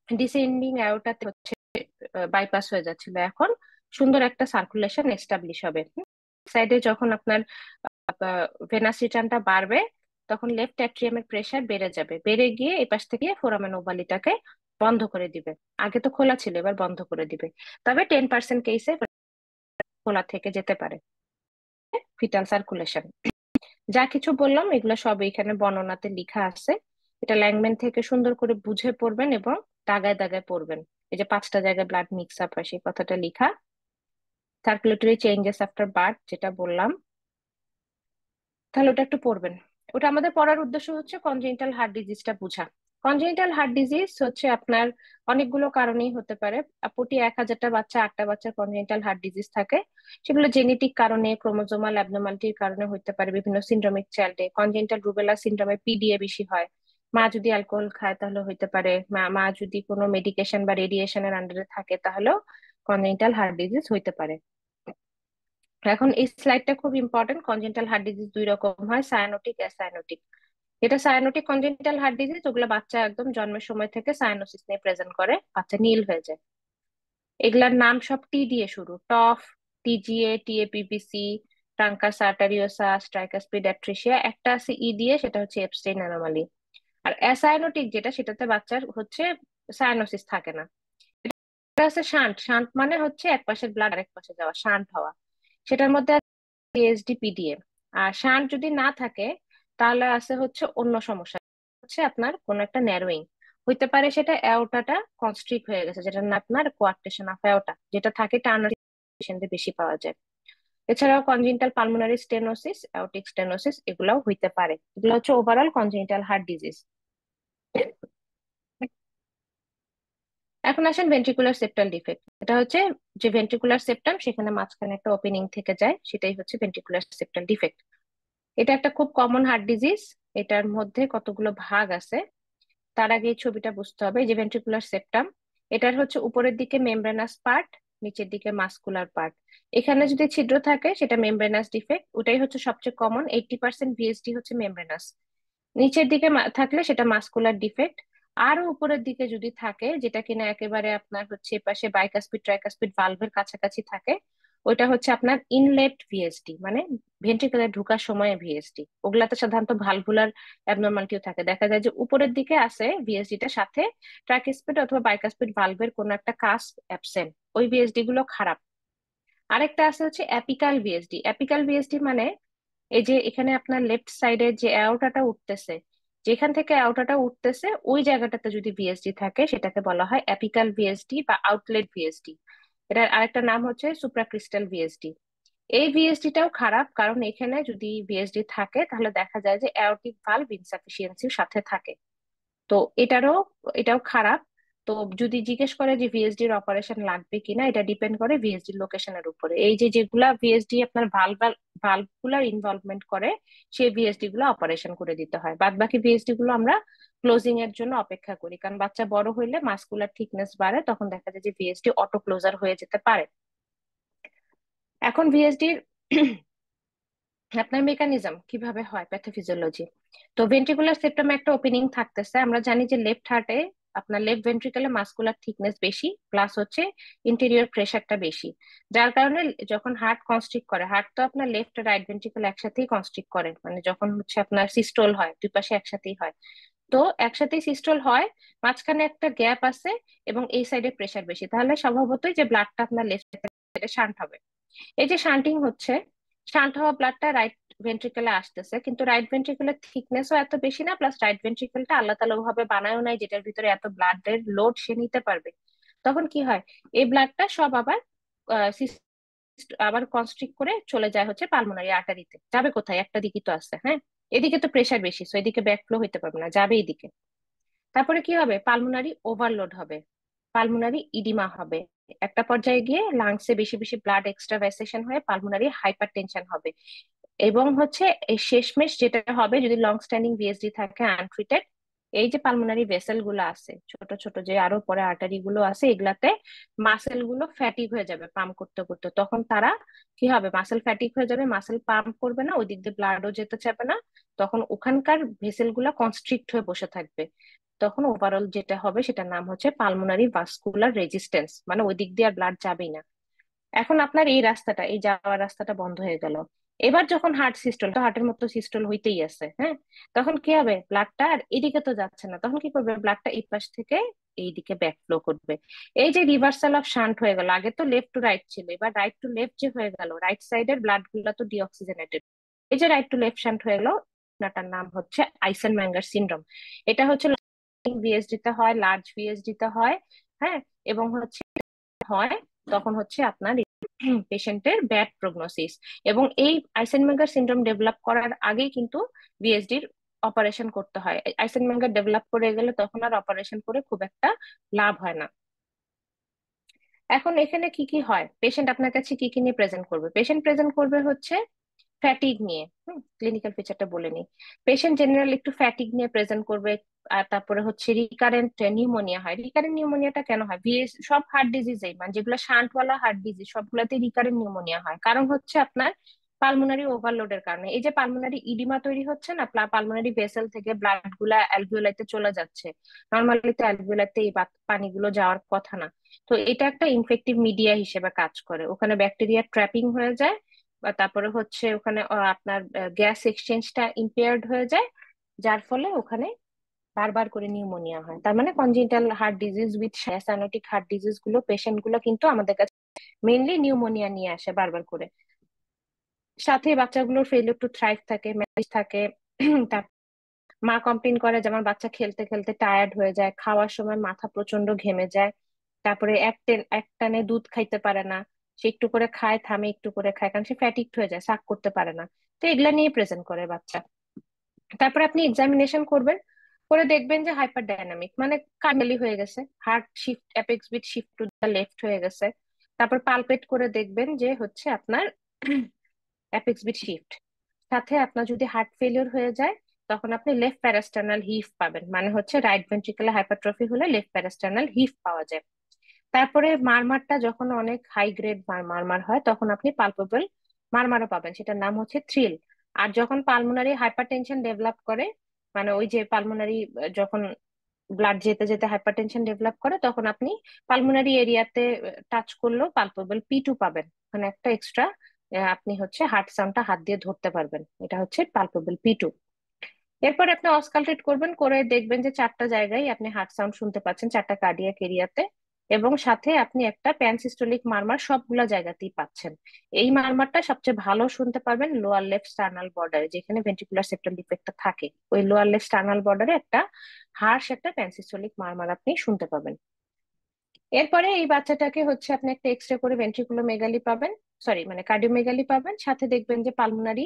ডিসেন্ডিং অ্যাওর্টাতে হচ্ছে বাইপাস হয়ে যাচ্ছিল। এখন সুন্দর একটা সার্কুলেশন এস্টাবলিশ হবে। সাইডে যখন আপনার ভেনাস রিটার্নটা বাড়বে, তখন লেফট অ্যাট্রিয়ামের প্রেসার বেড়ে যাবে, বেড়ে গিয়ে এপাশ থেকে ফোরামেন ওভালিটাকে বন্ধ করে দিবে। আগে তো খোলা ছিল, এবার বন্ধ করে দিবে। তবে 10% কেসে খোলা থেকে যেতে পারে। ফিটাল সার্কুলেশন যা কিছু বললাম এগুলো সব এখানে বর্ণনাতে লেখা আছে। এটা ল্যাংম্যান থেকে সুন্দর করে বুঝে পড়বেন এবং দাগায় দাগায় পড়বেন। এই যে 5টা জায়গায় ব্লাড মিক্স আপ হয় সেই কথাটা লেখা। সার্কুলেটরি চেঞ্জেস আফটার বার্থ যেটা বললাম, তাহলে ওটা একটু পড়বেন। ওটা আমাদের পড়ার উদ্দেশ্য হচ্ছে কনজেনিটাল হার্ট ডিজিজটা বোঝা। কনজেনিটাল হার্ট ডিজিজ হচ্ছে আপনার অনেকগুলো কারণেই হতে পারে। প্রতি 1000টা বাচ্চা 8টা বাচ্চার কনজেনিটাল হার্ট ডিজিজ থাকে। সেগুলো জেনেটিক কারণে, ক্রোমোজোমাল অ্যাবনর্মালিটির কারণে হতে পারে। বিভিন্ন সিন্ড্রোমিক চাইল্ডে কনজেনিটাল রুবেলা সিন্ড্রোমে পিডিএ বেশি হয়। মা যদি অ্যালকোহল খায় তাহলে হতে পারে, মা যদি কোনো মেডিকেশন বা রেডিয়েশনের আন্ডারে থাকে তাহলেও কনজেনিটাল হার্ট ডিজিজ হইতে পারে। এখন এই স্লাইডটা খুব ইম্পর্টেন্ট। কনজেনিটাল হার্ট ডিজিজ দুই রকম হয়, সায়ানোটিক, অ্যাসায়ানোটিক। যেটা সায়ানোটিক কনজেনিটাল হার্ট ডিজিজ, ওগুলো বাচ্চা একদম জন্মের সময় থেকে সায়ানোসিস নিয়ে প্রেজেন্ট করে, বাচ্চা নীল হয়ে যায়। এগুলার নাম সব টি দিয়ে শুরু, টফ, টিজিএ, টিএপিপিসি, ট্রাঙ্কাস আর্টারিওসাস, ট্রাইকাসপিড অ্যাট্রিসিয়া। একটা আছে ই দিয়ে, সেটা হচ্ছে এপস্টেইন অ্যানোমালি। আর অ্যাসায়ানোটিক যেটা, সেটাতে বাচ্চার হচ্ছে সায়ানোসিস থাকে না। এটা আছে শান্ট। শান্ট মানে হচ্ছে এক পাশের ব্লাড আরেক পাশে যাওয়া, শান্ট হওয়া। সেটার মধ্যে পিএইচডি পিডিএ। আর শান্ট যদি না থাকে তাহলে আছে হচ্ছে অন্য সমস্যা, হচ্ছে আপনার কোন একটা ন্যারোয়িং হইতে পারে। সেটা অ্যাওর্টাটা কনস্ট্রিক্ট হয়ে গেছে, যেটা না আপনার কোয়ার্টেশন অফ অ্যাওর্টা যেটা থাকে, টার্নারি পেশেন্টে বেশি পাওয়া যায়। এছাড়াও congenital pulmonary stenosis, aortic stenosis এগুলাও হইতে পারে। এগুলো হচ্ছে ওভারঅল কনজেনিটাল হার্ট ডিজিজ। এখন আসেন ভেন্ট্রিকুলার সেপ্টাল ডিফেক্ট। এটা হচ্ছে যে ভেন্ট্রিকুলার সেপ্টাম সেখানে মাঝখানে একটা ওপেনিং থেকে যায়, সেটাই হচ্ছে ভেন্ট্রিকুলার সেপ্টাল ডিফেক্ট। এটা একটা খুব কমন হার্ট ডিজিজ। এটার মধ্যে কতগুলো ভাগ আছে তার আগে এই ছবিটা বুঝতে হবে। এই যে ভেন্ট্রিকুলার সেপ্টাম, এটার হচ্ছে উপরের দিকে মেমব্রেনাস পার্ট, নিচের দিকে মাস্কুলার পার্ট। এখানে যদি ছিদ্র থাকে সেটা মেমব্রেনাস ডিফেক্ট, ওটাই হচ্ছে সবচেয়ে কমন। 80% ভিএসডি হচ্ছে মেমব্রেনাস। নিচের দিকে থাকলে সেটা মাস্কুলার ডিফেক্ট। আরো উপরের দিকে যদি থাকে, যেটা কিনা একেবারে আপনার হচ্ছে এপাশে বাইকাসপিড ট্রাইকাসপিড ভালভের কাছাকাছি থাকে, ওইটা হচ্ছে আপনার ইনলেট ভিএসডি, মানে ভেন্ট্রিকুলার ঢোকার সময় ভিএসডি। ওগুলাতে সাধারণত ভালভুলার অ্যাবনর্মালিটিও থাকে। দেখা যায় যে উপরের দিকে আছে ভিএসডিটার সাথে ট্রাইকাসপিড অথবা বাইকাসপিড ভালভের কোনো একটা কাজ অ্যাবসেন্ট, ওই ভিএসডি গুলো খারাপ। আরেকটা আছে হচ্ছে অ্যাপিকাল ভিএসডি। অ্যাপিকাল ভিএসডি মানে এই যে এখানে আপনার লেফট সাইডে যে অ্যাওর্টাটা উঠতেছে, যেখান থেকে অ্যাওর্টাটা উঠতেছে ওই জায়গাটাতে যদি ভিএসডি থাকে সেটাকে বলা হয় অ্যাপিকাল ভিএসডি বা আউটলেট ভিএসডি। এটার আরেকটা নাম হচ্ছে সুপ্রাক্রিস্টাল ভিএসডি। এই ভিএসডিটাও খারাপ, কারণ এখানে যদি ভিএসডি থাকে তাহলে দেখা যায় যে অ্যাওর্টিক ভালভ ইনসাফিসিয়েন্সির সাথে থাকে। তো এটাও খারাপ। তো যদি জিজ্ঞেস করে যে ভিএসডি এর অপারেশন লাগবে কিনা, এটা ডিপেন্ড করে ভিএসডি লোকেশনের উপরে। এই যে যেগুলা ভিএসডি আপনার ভালভগুলার ইনভলভমেন্ট করে, সেই ভিএসডি গুলো অপারেশন করে দিতে হয়। বাদ বাকি ভিএসডি গুলো আমরা ক্লোজিং এর জন্য অপেক্ষা করি, কারণ বাচ্চা বড় হইলে মাসকুলার থিকনেস বাড়ে, তখন দেখা যায় যে ভিএসডি অটো ক্লোজার হয়ে যেতে পারে। এখন ভিএসডির আপনার মেকানিজম কিভাবে হয়, প্যাথোফিজিওলজি। তো ভেন্ট্রিকুলার সেপ্টামে একটা ওপেনিং থাকতেছে। আমরা জানি যে লেফট হার্টে আপনার লেফট ভেন্ট্রিকলে মাসকুলার থিকনেস বেশি, প্লাস হচ্ছে ইন্টেরিয়র প্রেশারটা বেশি, যার কারণে যখন হার্ট কনস্ট্রিক্ট করে, হার্ট তো আপনার লেফট রাইট ভেন্ট্রিকল একসাথেই কনস্ট্রিক্ট করে, মানে যখন হচ্ছে আপনার সিস্টোল হয় দুই পাশে একসাথেই হয়। তো একসাথেই সিস্টোল হয়, মাঝখানে একটা গ্যাপ আছে, এবং এই সাইডে প্রেশার বেশি, তাহলে স্বভাবতই যে ব্লাডটা আপনার লেফট সাইডে শান্ট হবে। এই যে শান্টিং হচ্ছে, শান্ট হওয়া ব্লাডটা রাইট ভেন্ট্রিকলে আসতেছে, কিন্তু রাইট ভেন্ট্রিকলের থিকনেসও এত বেশি না, প্লাস রাইট ভেন্ট্রিকলটা আল্লাহ তাআলা ভাবে বানায়ও নাই যেটার ভিতরে এত ব্লাডের লোড সে নিতে পারবে। তখন কি হয়, এই ব্লাডটা সব আবার আবার কনস্ট্রিক্ট করে চলে যায় হচ্ছে পালমোনারি আর্টারিতে। যাবে কোথায়, একটা দিকই তো আছে, হ্যাঁ। এদিকে তো প্রেশার বেশি, সো এদিকে ব্যাকফ্লো হইতে পারবে না, যাবে এদিকে। তারপরে কি হবে, পালমোনারি ওভারলোড হবে, পালমোনারি ইডিমা হবে, একটা পর্যায়ে গিয়ে লাংসে বেশি বেশি ব্লাড এক্সট্রাভাসেশন হয়ে পালমোনারি হাইপারটেনশন হবে। এবং হচ্ছে এই শেষমেশ যেটা হবে, যদি লং স্ট্যান্ডিং ভিএসডি থাকে আনট্রিটেড, এই যে পালমোনারি ভেসেল গুলো আছে, ছোট ছোট যে আরো পরে আর্টারি গুলো আছে, এগুলাতে মাসেল গুলো ফ্যাটিক হয়ে যাবে পাম্প করতে করতে। তখন তারা কি হবে, মাসেল ফ্যাটিক হয়ে যাবে, মাসেল পাম্প করবে না, ওই দিক দিয়ে ব্লাডও যেতে চাবে না, তখন ওখানকার ভেসেল গুলা কনস্ট্রিক্ট হয়ে বসে থাকবে। তখন ওভারঅল যেটা হবে সেটার নাম হচ্ছে পালমোনারি ভাস্কুলার রেজিস্ট্যান্স, মানে ওই দিক দিয়ে আর ব্লাড যাবেই না। এখন আপনার এই রাস্তাটা, এই যাওয়ার রাস্তাটা বন্ধ হয়ে গেল। এবার যখন হার্ট সিস্টল, তো হার্টের মতো সিস্টল হইতেই আছে, হ্যাঁ। তখন কি হবে, ব্লাডটা আর এদিকে তো যাচ্ছে না, তখন কি করবে, ব্লাডটা এই পাশ থেকে এইদিকে ব্যাকফ্লো করবে। এই যে রিভার্সাল অফ শান্ট হয়ে গেল, আগে তো লেফট টু রাইট ছিল, এবার রাইট টু লেফট যে হয়ে গেল, রাইট সাইডের ব্লাড গুলা তো ডিঅক্সিজেনেটেড, এই যে রাইট টু লেফট শান্ট হয়ে গেল, এটার নাম হচ্ছে আইসেনম্যাঙ্গার সিনড্রোম। এটা হচ্ছে ভিএসডি তে হয়, লার্জ ভিএসডি তে হয়, হ্যাঁ। এবং হচ্ছে হয় তখন হচ্ছে আপনার পেশেন্টের ব্যাড প্রগনোসিস। এবং এই আইসেনমেঙ্গার সিনড্রোম ডেভেলপ করার আগেই কিন্তু বিএসডির অপারেশন করতে হয়। আইসেনমেঙ্গার ডেভেলপ করে গেলে তখন আর অপারেশন করে খুব একটা লাভ হয় না। এখন এখানে কি কি হয়, পেশেন্ট আপনার কাছে কি কি নিয়ে প্রেজেন্ট করবে, পেশেন্ট প্রেজেন্ট করবে হচ্ছে ফ্যাটিক নিয়ে। ক্লিনিক্যাল ফিচারটা বলে নিই। পেশেন্ট জেনারেল একটু ফ্যাটিক নিয়ে প্রেজেন্ট করবে। আর তারপরে হচ্ছে রিকারেন্ট নিউমোনিয়া হয়। রিকারেন্ট নিউমোনিয়াটা কেন হয়, সব হার্ট ডিজিজেই, মানে যেগুলো শান্টওয়ালা হার্ট ডিজিজ সবগুলোতে রিকারেন্ট নিউমোনিয়া হয়, কারণ হচ্ছে আপনার পালমোনারি ওভারলোডের কারণে। এই যে পালমোনারি ইডিমা তৈরি হচ্ছে না, পালমোনারি ভেসেল থেকে ব্লাড গুলা অ্যালভিওলাইতে চলে যাচ্ছে, নর্মালি তো অ্যালভিওলাইতে এই পানিগুলো যাওয়ার কথা না। তো এটা একটা ইনফেক্টিভ মিডিয়া হিসেবে কাজ করে, ওখানে ব্যাকটেরিয়া ট্র্যাপিং হয়ে যায়, বা তারপরে হচ্ছে ওখানে আপনার গ্যাস এক্সচেঞ্জটা ইম্পেয়ার্ড হয়ে যায়, যার ফলে ওখানে বারবার করে নিউমোনিয়া হয়। তার মানে congenital heart disease with cyanotic heart disease গুলো, পেশেন্ট গুলো কিন্তু আমাদের কাছে মেইনলি নিউমোনিয়া নিয়ে আসে বারবার করে। সাথে বাচ্চাগুলোর ফেলিওর টু থ্রাইভ থাকে, ম্যারেজ থাকে। তার মা কমপ্লেন করে যে আমার বাচ্চা খেলতে খেলতে টায়ার্ড হয়ে যায়, খাওয়ার সময় মাথা প্রচন্ড ঘেমে যায়, তারপরে এক টানে দুধ খাইতে পারে না, সে একটু করে খায় থামে, একটু করে খায়, কারণ সে ফ্যাটিকড হয়ে যায়, সাক করতে পারে না। তো এগুলা নিয়ে প্রেজেন্ট করে বাচ্চা। তারপরে আপনি এক্সামিনেশন করবেন, করে দেখবেন যে হাইপার ডাইনামিক, মানে কার্নেলি হয়ে গেছে, heart shift apex beat shift to the left হয়ে গেছে। তারপর পালপেট করে দেখবেন যে হচ্ছে আপনার অ্যাপেক্স বিট শিফট। সাথে আপনার যদি হার্ট ফেলিওর হয়ে যায়, তখন আপনি লেফট প্যারাস্টার্নাল হিফ পাবেন, মানে হচ্ছে রাইট ভেন্ট্রিকুলার হাইপারট্রফি হলে লেফট প্যারাস্টার্নাল হিফ পাওয়া যায়। তারপরে মারমারটা যখন অনেক হাই গ্রেড মারমার হয়, তখন আপনি পালপেবল মারমারও পাবেন, সেটার নাম হচ্ছে থ্রিল। আর যখন পালমোনারি হাইপারটেনশন ডেভেলপ করে, মানে ওই যে পালমোনারি যখন ব্লাড যেতে যেতে হাইপারটেনশন ডেভেলপ করে, তখন আপনি পালমোনারি এরিয়াতে টাচ করলেও পালপেবল P2 পাবেন, মানে একটা এক্সট্রা আপনি হচ্ছে হার্ট সাউন্ডটা হাত দিয়ে ধরতে পারবেন, এটা হচ্ছে পালপেবল P2। এরপর আপনি অসকালটেট করবেন, করে দেখবেন যে চারটা জায়গায় আপনি হার্ট সাউন্ড শুনতে পাচ্ছেন, চারটা কার্ডিয়াক এরিয়াতে। এবং সাথে আপনি একটা প্যানসিস্টোলিক মারমার সবগুলা জায়গাতেই পাচ্ছেন। এই মারমারটা সবচেয়ে ভালো শুনতে পারবেন লোয়ার লেফট স্টার্নাল বর্ডারে, যেখানে ভেন্ট্রিকুলার সেপ্টাম ডিফেক্টটা থাকে, ওই লোয়ার লেফট স্টার্নাল বর্ডারে একটা হার্শ একটা প্যানসিস্টোলিক মারমার আপনি শুনতে পাবেন। এরপরে এই বাচ্চাটাকে হচ্ছে আপনি একটা এক্সরে করে ভেন্ট্রিকুলোমেগালি পাবেন, সরি মানে কার্ডিওমেগালি পাবেন, সাথে দেখবেন যে পালমোনারি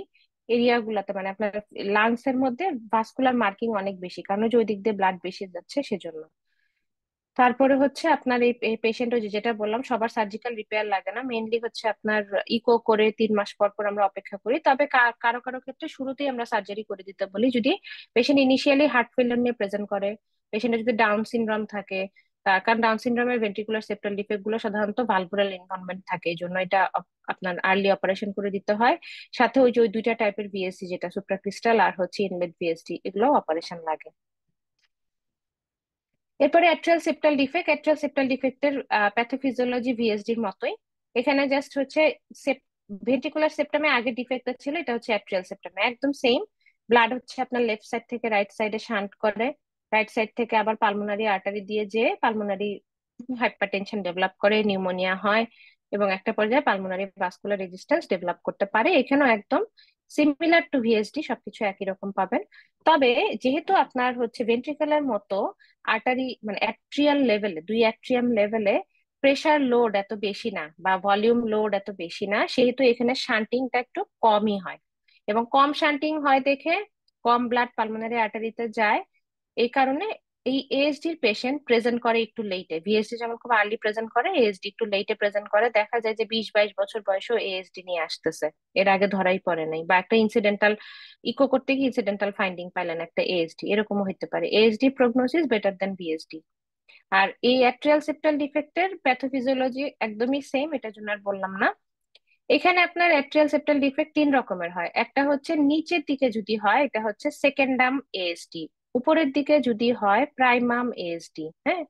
এরিয়া গুলাতে, মানে আপনার লাংস এর মধ্যে ভাস্কুলার মার্কিং অনেক বেশি, কারণ ওই যে ওই দিক দিয়ে ব্লাড বেশি যাচ্ছে সেজন্য। তারপরে হচ্ছে আপনার এই পেশেন্ট, ওই যেটা বললাম সবার সার্জিক্যাল রিপেয়ার লাগে না, মেইনলি হচ্ছে আপনার ইকো করে 3 মাস পর পর আমরা অপেক্ষা করি। তবে কারো কারো ক্ষেত্রে শুরুতেই আমরা সার্জারি করে দিতে বলি, যদি পেশেন্ট ইনিশিয়ালি হার্ট ফেলিয়ার নিয়ে প্রেজেন্ট করে, পেশেন্টের যদি ডাউন সিনড্রোম থাকে। কারণ ডাউন সিনড্রোমের ভেন্ট্রিকুলার সেপ্টাল ডিফেক্ট গুলো সাধারণত ভালভুলার ইনভলভমেন্ট থাকে, এই জন্য এটা আপনার আর্লি অপারেশন করে দিতে হয়। সাথে ওই যে ওই দুইটা টাইপের ভিএসডি, যেটা সুপ্রাক্রিস্টাল আর হচ্ছে ইনলেট ভিএসডি, এগুলো অপারেশন লাগে। এরপরে atrial septal defect. Atrial septal ডিফেক্টের প্যাথোফিজিওলজি ভিএসডির মতোই। এখানে জাস্ট হচ্ছে ভেন্ট্রিকুলার সেপ্টামে আগে ডিফেক্টটা ছিল, এটা হচ্ছে অ্যাট্রিয়াল সেপ্টামে একদম সেম। ব্লাড হচ্ছে আপনার লেফট সাইড থেকে রাইট সাইডে শান্ট করে, রাইট সাইড থেকে আবার পালমোনারি আর্টারি দিয়ে যে পালমোনারি হাইপারটেনশন ডেভেলপ করে, নিউমোনিয়া হয়, এবং একটা পর্যায়ে পালমোনারি ভাস্কুলার রেজিস্ট্যান্স ডেভেলপ করতে পারে। এখানেও একদম সিমিলার টু ভিএসডি, সবকিছু একই রকম পাবেন। তবে যেহেতু আপনার হচ্ছে ভেন্ট্রিকুলার মতো আর্টারি মানে অ্যাট্রিয়াল লেভেলে, দুই অ্যাট্রিয়াম লেভেলে প্রেসার লোড এত বেশি না বা ভলিউম লোড এত বেশি না, সেহেতু এখানে শান্টিংটা একটু কমই হয়। এবং কম শান্টিং হয় দেখে কম ব্লাড পালমোনারি আর্টারিতে যায়। এই কারণে এই এএসডির পেশেন্ট প্রেজেন্ট করে একটু লেটে। ভিএসডি যেমন খুব আর্লি প্রেজেন্ট করে, এএসডি একটু লেটে প্রেজেন্ট করে। দেখা যায় যে 20-22 বছর বয়সেও এএসডি নিয়ে আসতেছে, এর আগে ধরাই পড়ে নাই, বা একটা ইনসিডেন্টাল ইকো করতে গিয়ে ইনসিডেন্টাল ফাইন্ডিং পাইলেন একটা এএসডি, এরকমও হতে পারে। ASD prognosis better than VSD. আর এই অ্যাট্রিয়াল সেপ্টাল ডিফেক্টের প্যাথোফিজিওলজি একদমই সেম, এটার জন্য আর বললাম না। এখানে আপনার অ্যাট্রিয়াল সেপ্টাল ডিফেক্ট 3 রকমের হয়। একটা হচ্ছে নিচের দিকে যদি হয়, এটা হচ্ছে সেকেন্ডাম এএসডি। উপরের দিকে যদি হয় প্রাইমাম এএসডি। হ্যাঁ,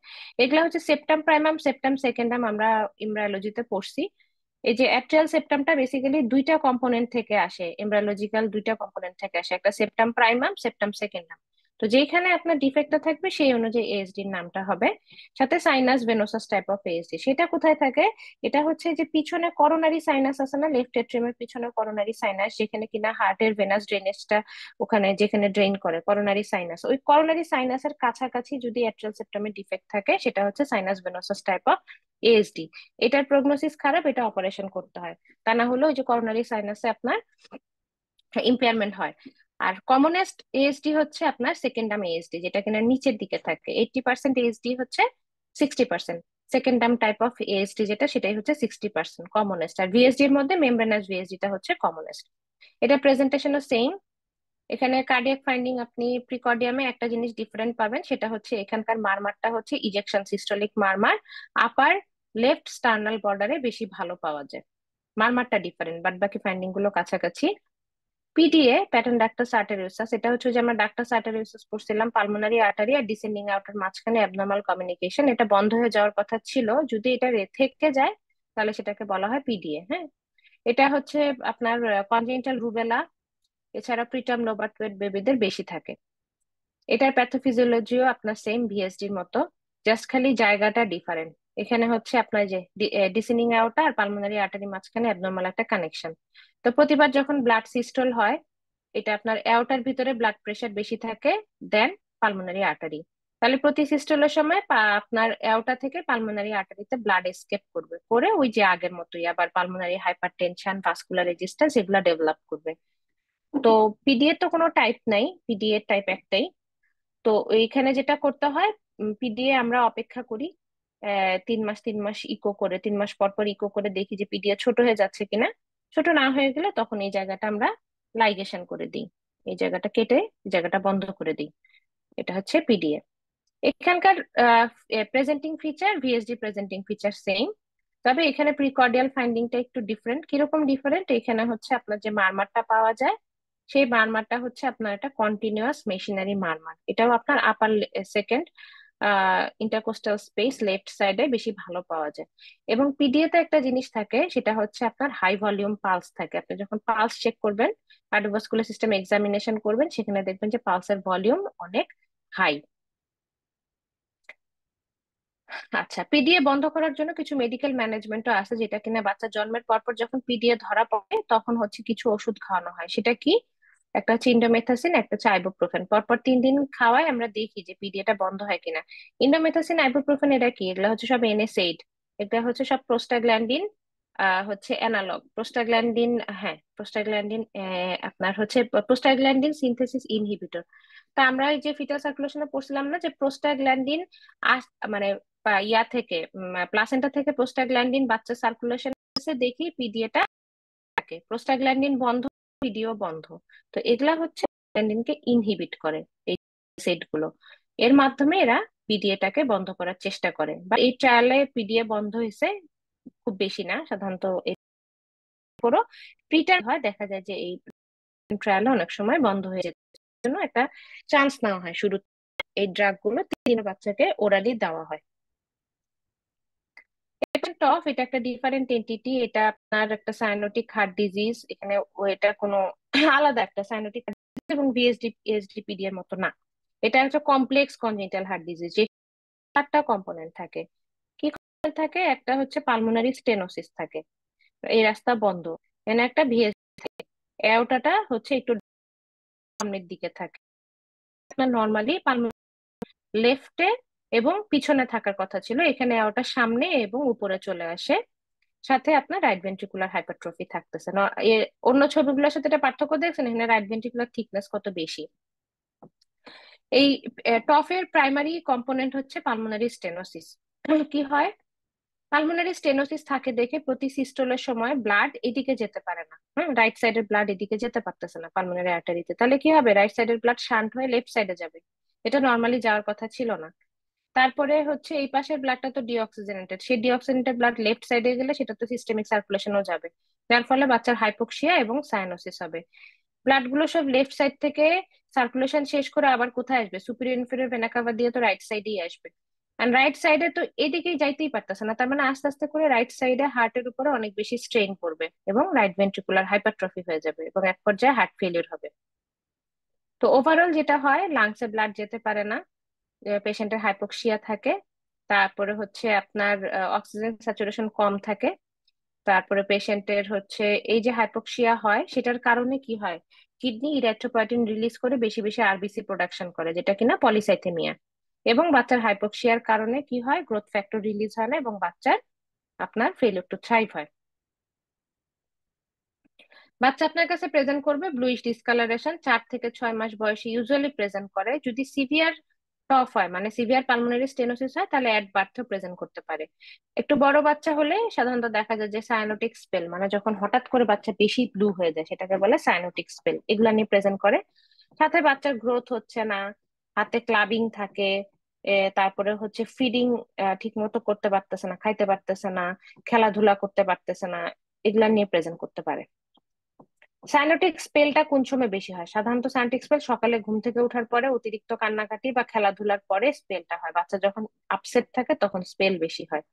এগুলা হচ্ছে সেপ্টাম প্রাইমাম, সেপ্টাম সেকেন্ডাম, আমরা এমব্রায়োলজিতে পড়ছি। এই যে অ্যাট্রিয়াল সেপ্টামটা বেসিক্যালি দুইটা কম্পোনেন্ট থেকে আসে, এমব্রায়োলজিক্যাল দুইটা কম্পোনেন্ট থেকে আসে, একটা সেপ্টাম প্রাইমাম, সেপ্টাম সেকেন্ডাম। তো যেখানে আপনার ডিফেক্টটা থাকবে সেই অনুযায়ী এএসডির নামটা হবে। সাথে sinus venosus type of ASD, সেটা কোথায় থাকে? এটা হচ্ছে যে পিছনে করোনারি সাইনাস আছে না, লেফট এট্রিয়ামের পিছনে করোনারি সাইনাস, যেখানে কিনা হার্টের ভেনাস ড্রেনেজটা ওখানে যেখানে ড্রেন করে করোনারি সাইনাস, ওই করোনারি সাইনাসের কাছাকাছি যদি অ্যাট্রিয়াল সেপ্টামের ডিফেক্ট থাকে, সেটা হচ্ছে sinus venosus type of ASD. এটার প্রগনোসিস খারাপ, এটা অপারেশন করতে হয়। তা না হলে ওই যে করোনারি সাইনাসে আপনার ইম্পেয়ারমেন্ট হয়। আর কমনেস্ট এএসডি হচ্ছে আপনার সেকেন্ডাম এএসডি, যেটা কিনা নিচের দিকে থাকে। 80% এএসডি হচ্ছে 60%। সেকেন্ডাম টাইপ অফ এএসডি যেটা, সেটাই হচ্ছে 60% কমনেস্ট। আর ভিএসডি এর মধ্যে মেমব্রেনাস ভিএসডিটা হচ্ছে কমনেস্ট। এটা প্রেজেন্টেশনও সেম। এখানে কার্ডিয়াক ফাইন্ডিং আপনি প্রিকর্ডিয়ামে একটা জিনিস ডিফারেন্ট পাবেন, সেটা হচ্ছে এখানকার মারমারটা হচ্ছে ইজেকশন সিস্টোলিক মারমার। আপার লেফট স্টার্নাল বর্ডারে বেশি ভালো পাওয়া যায়, মারমারটা ডিফারেন্ট, বাট বাকি ফাইন্ডিং গুলো কাছাকাছি। পিডিএ প্যাটার্ন ডাক্টাস আর্টেরিওসাস, এটা হচ্ছে যে আমরা ডাক্টাস আর্টেরিওসাস পড়ছিলাম, পালমোনারি আর্টারি আর ডিসেন্ডিং আউটার মাঝখানে অ্যাবনর্মাল কমিউনিকেশন, এটা বন্ধ হয়ে যাওয়ার কথা ছিল। যদি এটা থেকে যায় তাহলে সেটাকে বলা হয় পিডিএ। হ্যাঁ, এটা হচ্ছে আপনার কনজেনিটাল রুবেলা এছাড়া প্রিটার্ম লোবার্ট বেবিদের বেশি থাকে। এটার প্যাথোফিজিওলজিও আপনার সেম ভিএসডির মতো, জাস্ট খালি জায়গাটা ডিফারেন্ট। এখানে হচ্ছে আপনার যে ডিসেন্ডিং আউটা আর পালমোনারি আর্টারি মাঝখানে অ্যাবনর্মাল একটা কানেকশন। তো প্রতিবার যখন ব্লাড সিস্টল হয়, এটা আপনার অ্যাওটার ভিতরে ব্লাড প্রেশার বেশি থাকে দেন পালমোনারি আর্টারি। তাহলে প্রতি সিস্টলের সময় আপনার অ্যাওটা থেকে পালমোনারি আর্টারিতে ব্লাড এসকেপ করবে, করে ওই যে আগের মতোই আবার পালমোনারি হাইপারটেনশন, ভাস্কুলার রেজিস্ট্যান্স এগুলা ডেভেলপ করবে। তো পিডিএ তো কোনো টাইপ নাই, পিডিএ টাইপ একটাই। তো এইখানে যেটা করতে হয়, পিডিএ আমরা অপেক্ষা করি 3 মাস 3 মাস ইকো করে, 3 মাস পর পর ইকো করে দেখি যে পিডিএ ছোট হয়ে যাচ্ছে কিনা। ছোট না হয়ে গেলে তখন এই জায়গাটা আমরা লাইগেশন করে দিই, এই জায়গাটা কেটে এই জায়গাটা বন্ধ করে দিই। এটা হচ্ছে পিডিএ। এখানকার presenting feature, VSD presenting feature same. তবে এখানে প্রিকর্ডিয়াল ফাইন্ডিংটা একটু ডিফারেন্ট। কিরকম ডিফারেন্ট? এখানে হচ্ছে আপনার যে মারমারটা পাওয়া যায়, সেই মারমারটা হচ্ছে আপনার একটা কন্টিনিউয়াস মেশিনারি মারমার। এটাও আপনার আপার সেকেন্ড ইন্টারকোস্টাল স্পেস লেফট সাইডে বেশি ভালো পাওয়া যায়। এবং পিডিএ তে একটা জিনিস থাকে, সেটা হচ্ছে আপনার হাই ভলিউম পালস থাকে। আপনি যখন পালস চেক করবেন, কার্ডিওভাস্কুলার সিস্টেম এক্সামিনেশন করবেন, সেখানে দেখবেন যে পালসের ভলিউম অনেক হাই। আচ্ছা, পিডিএ বন্ধ করার জন্য কিছু মেডিকেল ম্যানেজমেন্টও আছে, যেটা কিনা বাচ্চা জন্মের পর পর যখন পিডিএ ধরা পড়ে তখন হচ্ছে কিছু ওষুধ খাওয়ানো হয়। সেটা কি? একটা হচ্ছে ইন্ডোমেথাসিন, একটা হচ্ছে আইবুপ্রোফেন। পরপর 3 দিন খাওয়ায় আমরা দেখি যে পিডিএটা বন্ধ হয় কিনা। ইন্ডোমেথাসিন, আইবুপ্রোফেন এটা কি? এগুলো হচ্ছে সব এনএসএইড। এটা হচ্ছে সব প্রোস্টাগ্ল্যান্ডিন হচ্ছে অ্যানালগ প্রোস্টাগ্ল্যান্ডিন। হ্যাঁ, প্রোস্টাগ্ল্যান্ডিন আপনার হচ্ছে প্রোস্টাগ্ল্যান্ডিন সিনথেসিস ইনহিবিটর। তা আমরা এই যে ফিটাল সার্কুলেশনে পড়ছিলাম না যে প্রোস্টাগ্ল্যান্ডিন মানে ইয়া থেকে প্লাসেন্টা থেকে প্রোস্টাগ্ল্যান্ডিন বাচ্চা সার্কুলেশন দেখি পিডিএটা থাকে, প্রোস্টাগ্ল্যান্ডিন বন্ধ, পিডিও বন্ধ। তো এগুলা হচ্ছে প্রোস্টাগ্ল্যান্ডিনকে ইনহিবিট করে এই সেট গুলো। এর মাধ্যমে এরা পিডিএটাকে বন্ধ করার চেষ্টা করে, বা এই ট্রায়ালে পিডিএ বন্ধ হয়েছে খুব বেশি না, সাধারণত এরপরও প্রিটার্ন হয়, দেখা যায় যে এই ট্রায়ালে অনেক সময় বন্ধ হয়ে যায়। জন্য একটা চান্স নেওয়া হয় শুরু, এই ড্রাগ গুলো 3 বাচ্চাকে ওরালি দেওয়া হয়। টফ এটা একটা ডিফারেন্ট এন্টিটি, এটা আপনার একটা সাইনোটিক হার্ট ডিজিজ, এখানে এটা কোনো আলাদা একটা সাইনোটিক এবং ভিএসডি এসডিপিডি এর মতো না। এটা একটা কমপ্লেক্স কনজেনিটাল হার্ট ডিজিজ, যে 4টা কম্পোনেন্ট থাকে। কি component থাকে? একটা হচ্ছে পালমোনারি স্টেনোসিস থাকে, এই রাস্তা বন্ধ, এখানে একটা ভিএস, এওটাটা হচ্ছে একটু সামনের দিকে থাকে। আপনার নর্মালি লেফটে এবং পিছনে থাকার কথা ছিল, এখানে ওটা সামনে এবং উপরে চলে আসে। সাথে আপনার রাইট ভেন্ট্রিকুলার হাইপারট্রফি থাকতেছে না। অন্য ছবিগুলোর সাথে এটা পার্থক্য দেখছেন, এখানে রাইট ভেন্ট্রিকুলার থিকনেস কত বেশি। এই টফের প্রাইমারি কম্পোনেন্ট হচ্ছে পালমোনারি স্টেনোসিস। কি হয়, পালমোনারি স্টেনোসিস থাকে দেখে প্রতি সিস্টোলের সময় ব্লাড এদিকে যেতে পারে না। রাইট সাইডের ব্লাড এদিকে যেতে পারতেছে না পালমোনারি আর্টারিতে, তাহলে কি হবে, রাইট সাইডের ব্লাড শান্ট হয়ে লেফট সাইডে যাবে, এটা নর্মালি যাওয়ার কথা ছিল না। তারপরে হচ্ছে এই পাশের ব্লাডটা তো ডিঅক্সিজেনেটেড, সেই ডিঅক্সিজেনেটেড ব্লাড লেফট সাইডে গেলে সেটা তো সিস্টেমিক সার্কুলেশনও যাবে, যার ফলে বাচ্চার হাইপোক্সিয়া এবং সায়ানোসিস হবে। ব্লাড গুলো সব লেফট সাইড থেকে সার্কুলেশন শেষ করে আবার কোথায় আসবে, সুপিরিয়র ইনফেরিয়র ভেনা কাভা দিয়ে তো রাইট সাইডেই আসবে। আর রাইট সাইডে তো এদিকেই যাইতেই পারতেছে না, তার মানে আস্তে আস্তে করে রাইট সাইডে হার্টের উপরে অনেক বেশি স্ট্রেইন পড়বে এবং রাইট ভেন্ট্রিকুলার হাইপারট্রফি হয়ে যাবে এবং এক পর্যায়ে হার্ট ফেলিওর হবে। তো ওভারঅল যেটা হয়, লাংসে ব্লাড যেতে পারে না, পেশেন্টের হাইপোক্সিয়া থাকে, তারপরে হচ্ছে আপনার অক্সিজেন স্যাচুরেশন কম থাকে, তারপরে পেশেন্টের হচ্ছে এই যে হাইপোক্সিয়া হয় সেটার কারণে কি হয়, কিডনি ইরিথ্রোপয়েটিন রিলিজ করে বেশি বেশি আরবিসি প্রোডাকশন করে, যেটা কিনা পলিসাইথেমিয়া। এবং বাচ্চার হাইপোক্সিয়ার কারণে কি হয়, গ্রোথ ফ্যাক্টর রিলিজ হয় না এবং বাচ্চার আপনার ফেলিওর টু থ্রাইভ হয়। বাচ্চা আপনার কাছে প্রেজেন্ট করবে ব্লুইশ ডিসকালারেশন, 4 থেকে 6 মাস বয়সে ইউজুয়ালি প্রেজেন্ট করে। যদি সিভিয়ার টফ হয়, মানে সিভিয়ার পালমোনারি স্টেনোসিস হয়, তাহলে অ্যাট বার্থ প্রেজেন্ট করতে পারে। একটু বড় বাচ্চা হলে সাধারণত দেখা যায় যে সায়ানোটিক স্পেল, মানে যখন হঠাৎ করে বাচ্চা বেশি ব্লু হয়ে যায় সেটাকে বলে সায়ানোটিক স্পেল, এগুলা নিয়ে প্রেজেন্ট করে। সাথে বাচ্চার গ্রোথ হচ্ছে না, হাতে ক্লাবিং থাকে, তারপরে হচ্ছে ফিডিং ঠিক মতো করতে পারতেছে না, খাইতে পারতেছে না, খেলাধুলা করতে পারতেছে না, এগুলা নিয়ে প্রেজেন্ট করতে পারে। সাইনোটিক স্পেলটা কোন সময় বেশি হয়? সাধারণত সাইনোটিক স্পেল সকালে ঘুম থেকে ওঠার পরে অতিরিক্ত কান্নাকাটি বা খেলাধুলার পরে স্পেলটা হয়, বাচ্চা যখন আপসেট থাকে তখন স্পেল বেশি হয়।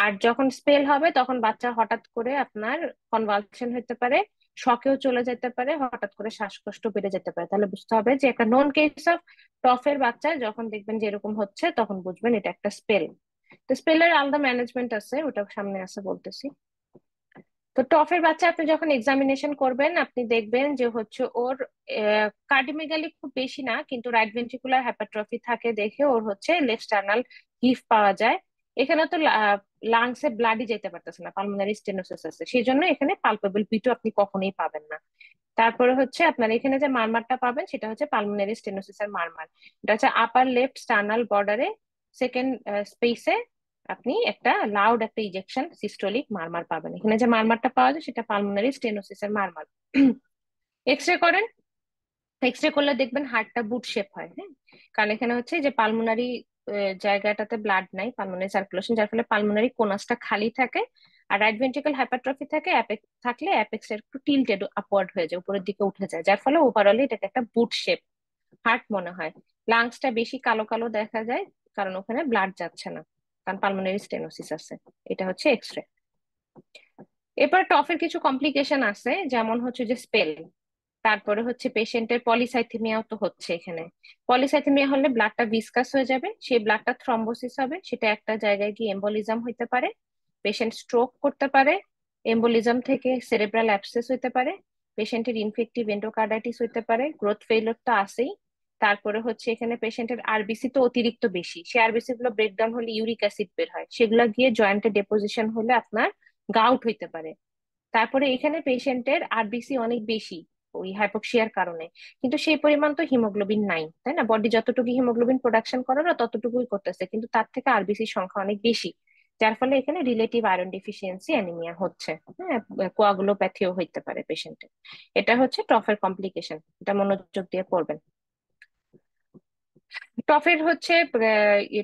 আর যখন স্পেল হবে তখন বাচ্চা হঠাৎ করে আপনার কনভালশন হতে পারে, শকেও চলে যেতে পারে, হঠাৎ করে শ্বাসকষ্ট বেড়ে যেতে পারে। তাহলে বুঝতে হবে যে একটা নোন কেস অফ টফের বাচ্চা যখন দেখবেন যে এরকম হচ্ছে, তখন বুঝবেন এটা একটা স্পেল। তো স্পেলের আলাদা ম্যানেজমেন্ট আছে, ওটা সামনে আছে বলতেছি। তো টফের বাচ্চা আপনি যখন এক্সামিনেশন করবেন, আপনি দেখবেন যে হচ্ছে ওর কার্ডিওমেগালি খুব বেশি না, কিন্তু রাইট ভেন্ট্রিকুলার হাইপারট্রফি থাকে দেখে ওর হচ্ছে লেফট স্টার্নাল হিপ পাওয়া যায়। এখানে তো লাংসে ব্লাডই যেতে পারতেছে না, পালমোনারি স্টেনোসিস আছে, সেই জন্য এখানে পালপেবল পিটু আপনি কখনোই পাবেন না। তারপরে হচ্ছে আপনার এখানে যে মারমারটা পাবেন সেটা হচ্ছে পালমোনারি স্টেনোসিস এর মারমার, এটা হচ্ছে আপার লেফট স্টার্নাল বর্ডারে সেকেন্ড স্পেসে আপনি একটা লাউড একটা ইজেকশন সিস্টোলিক মারমার পাবেন। এখানে যে মারমারটা পাওয়া যায় সেটা পালমোনারি স্টেনোসিস এর মারমার। এক্সরে করেন, এক্সরে করলে দেখবেন হার্টটা বুট শেপ হয়, হ্যাঁ, কারণ এখানে হচ্ছে যে পালমোনারি জায়গাটাতে ব্লাড নাই, পালমোনারি সার্কুলেশন, যার ফলে পালমোনারি কোনাসটা খালি থাকে। আর রাইট ভেন্ট্রিকল হাইপারট্রফি থাকে, থাকলে অ্যাপেক্স একটু টিল্টেড আপওয়ার্ড হয়ে যায়, উপরের দিকে উঠে যায়, যার ফলে ওভারঅলি এটাকে একটা বুট শেপ হার্ট মনে হয়। লাংসটা বেশি কালো কালো দেখা যায়, কারণ ওখানে ব্লাড যাচ্ছে না, কারণ পালমোনারি স্টেনোসিস আছে। এটা হচ্ছে এক্সরে। এরপর টফের কিছু কমপ্লিকেশন আছে, যেমন হচ্ছে যে স্পেল, তারপরে হচ্ছে পেশেন্টের পলিসাইথেমিয়াও তো হচ্ছে এখানে। পলিসাইথেমিয়া হলে ব্লাডটা ভিসকাস হয়ে যাবে, সেই ব্লাডটা থ্রম্বোসিস হবে, সেটা একটা জায়গায় গিয়ে এম্বোলিজম হইতে পারে, পেশেন্ট স্ট্রোক করতে পারে, এম্বোলিজম থেকে সেরেব্রাল অ্যাবসেস হইতে পারে, পেশেন্টের ইনফেক্টিভ এন্ডোকার্ডাইটিস হইতে পারে, গ্রোথ ফেইলিওর তো আছেই। তারপরে হচ্ছে এখানে পেশেন্টের আরবিসি তো অতিরিক্ত বেশি, সেই আরবিসি গুলো ব্রেকডাউন হলে ইউরিক অ্যাসিড বের হয়, সেগুলো গিয়ে জয়েন্টে ডেপোজিশন হলে আপনার গাউট হইতে পারে। তারপরে এখানে পেশেন্টের আরবিসি অনেক বেশি, ওই হাইপোক্সিয়ার কারণে। কিন্তু সেই পরিমাণ তো হিমোগ্লোবিন নাই, তাই না? বডি যতটুকু হিমোগ্লোবিন প্রোডাকশন করে না ততটুকুই করতেছে, কিন্তু তার থেকে আরবিসির সংখ্যা অনেক বেশি, যার ফলে এখানে রিলেটিভ আয়রন ডিফিসিয়েন্সি অ্যানিমিয়া হচ্ছে। হ্যাঁ, কোয়াগুলোপ্যাথিও হইতে পারে পেশেন্টের। এটা হচ্ছে টফের কমপ্লিকেশন, এটা মনোযোগ দিয়ে পড়বেন। টফের হচ্ছে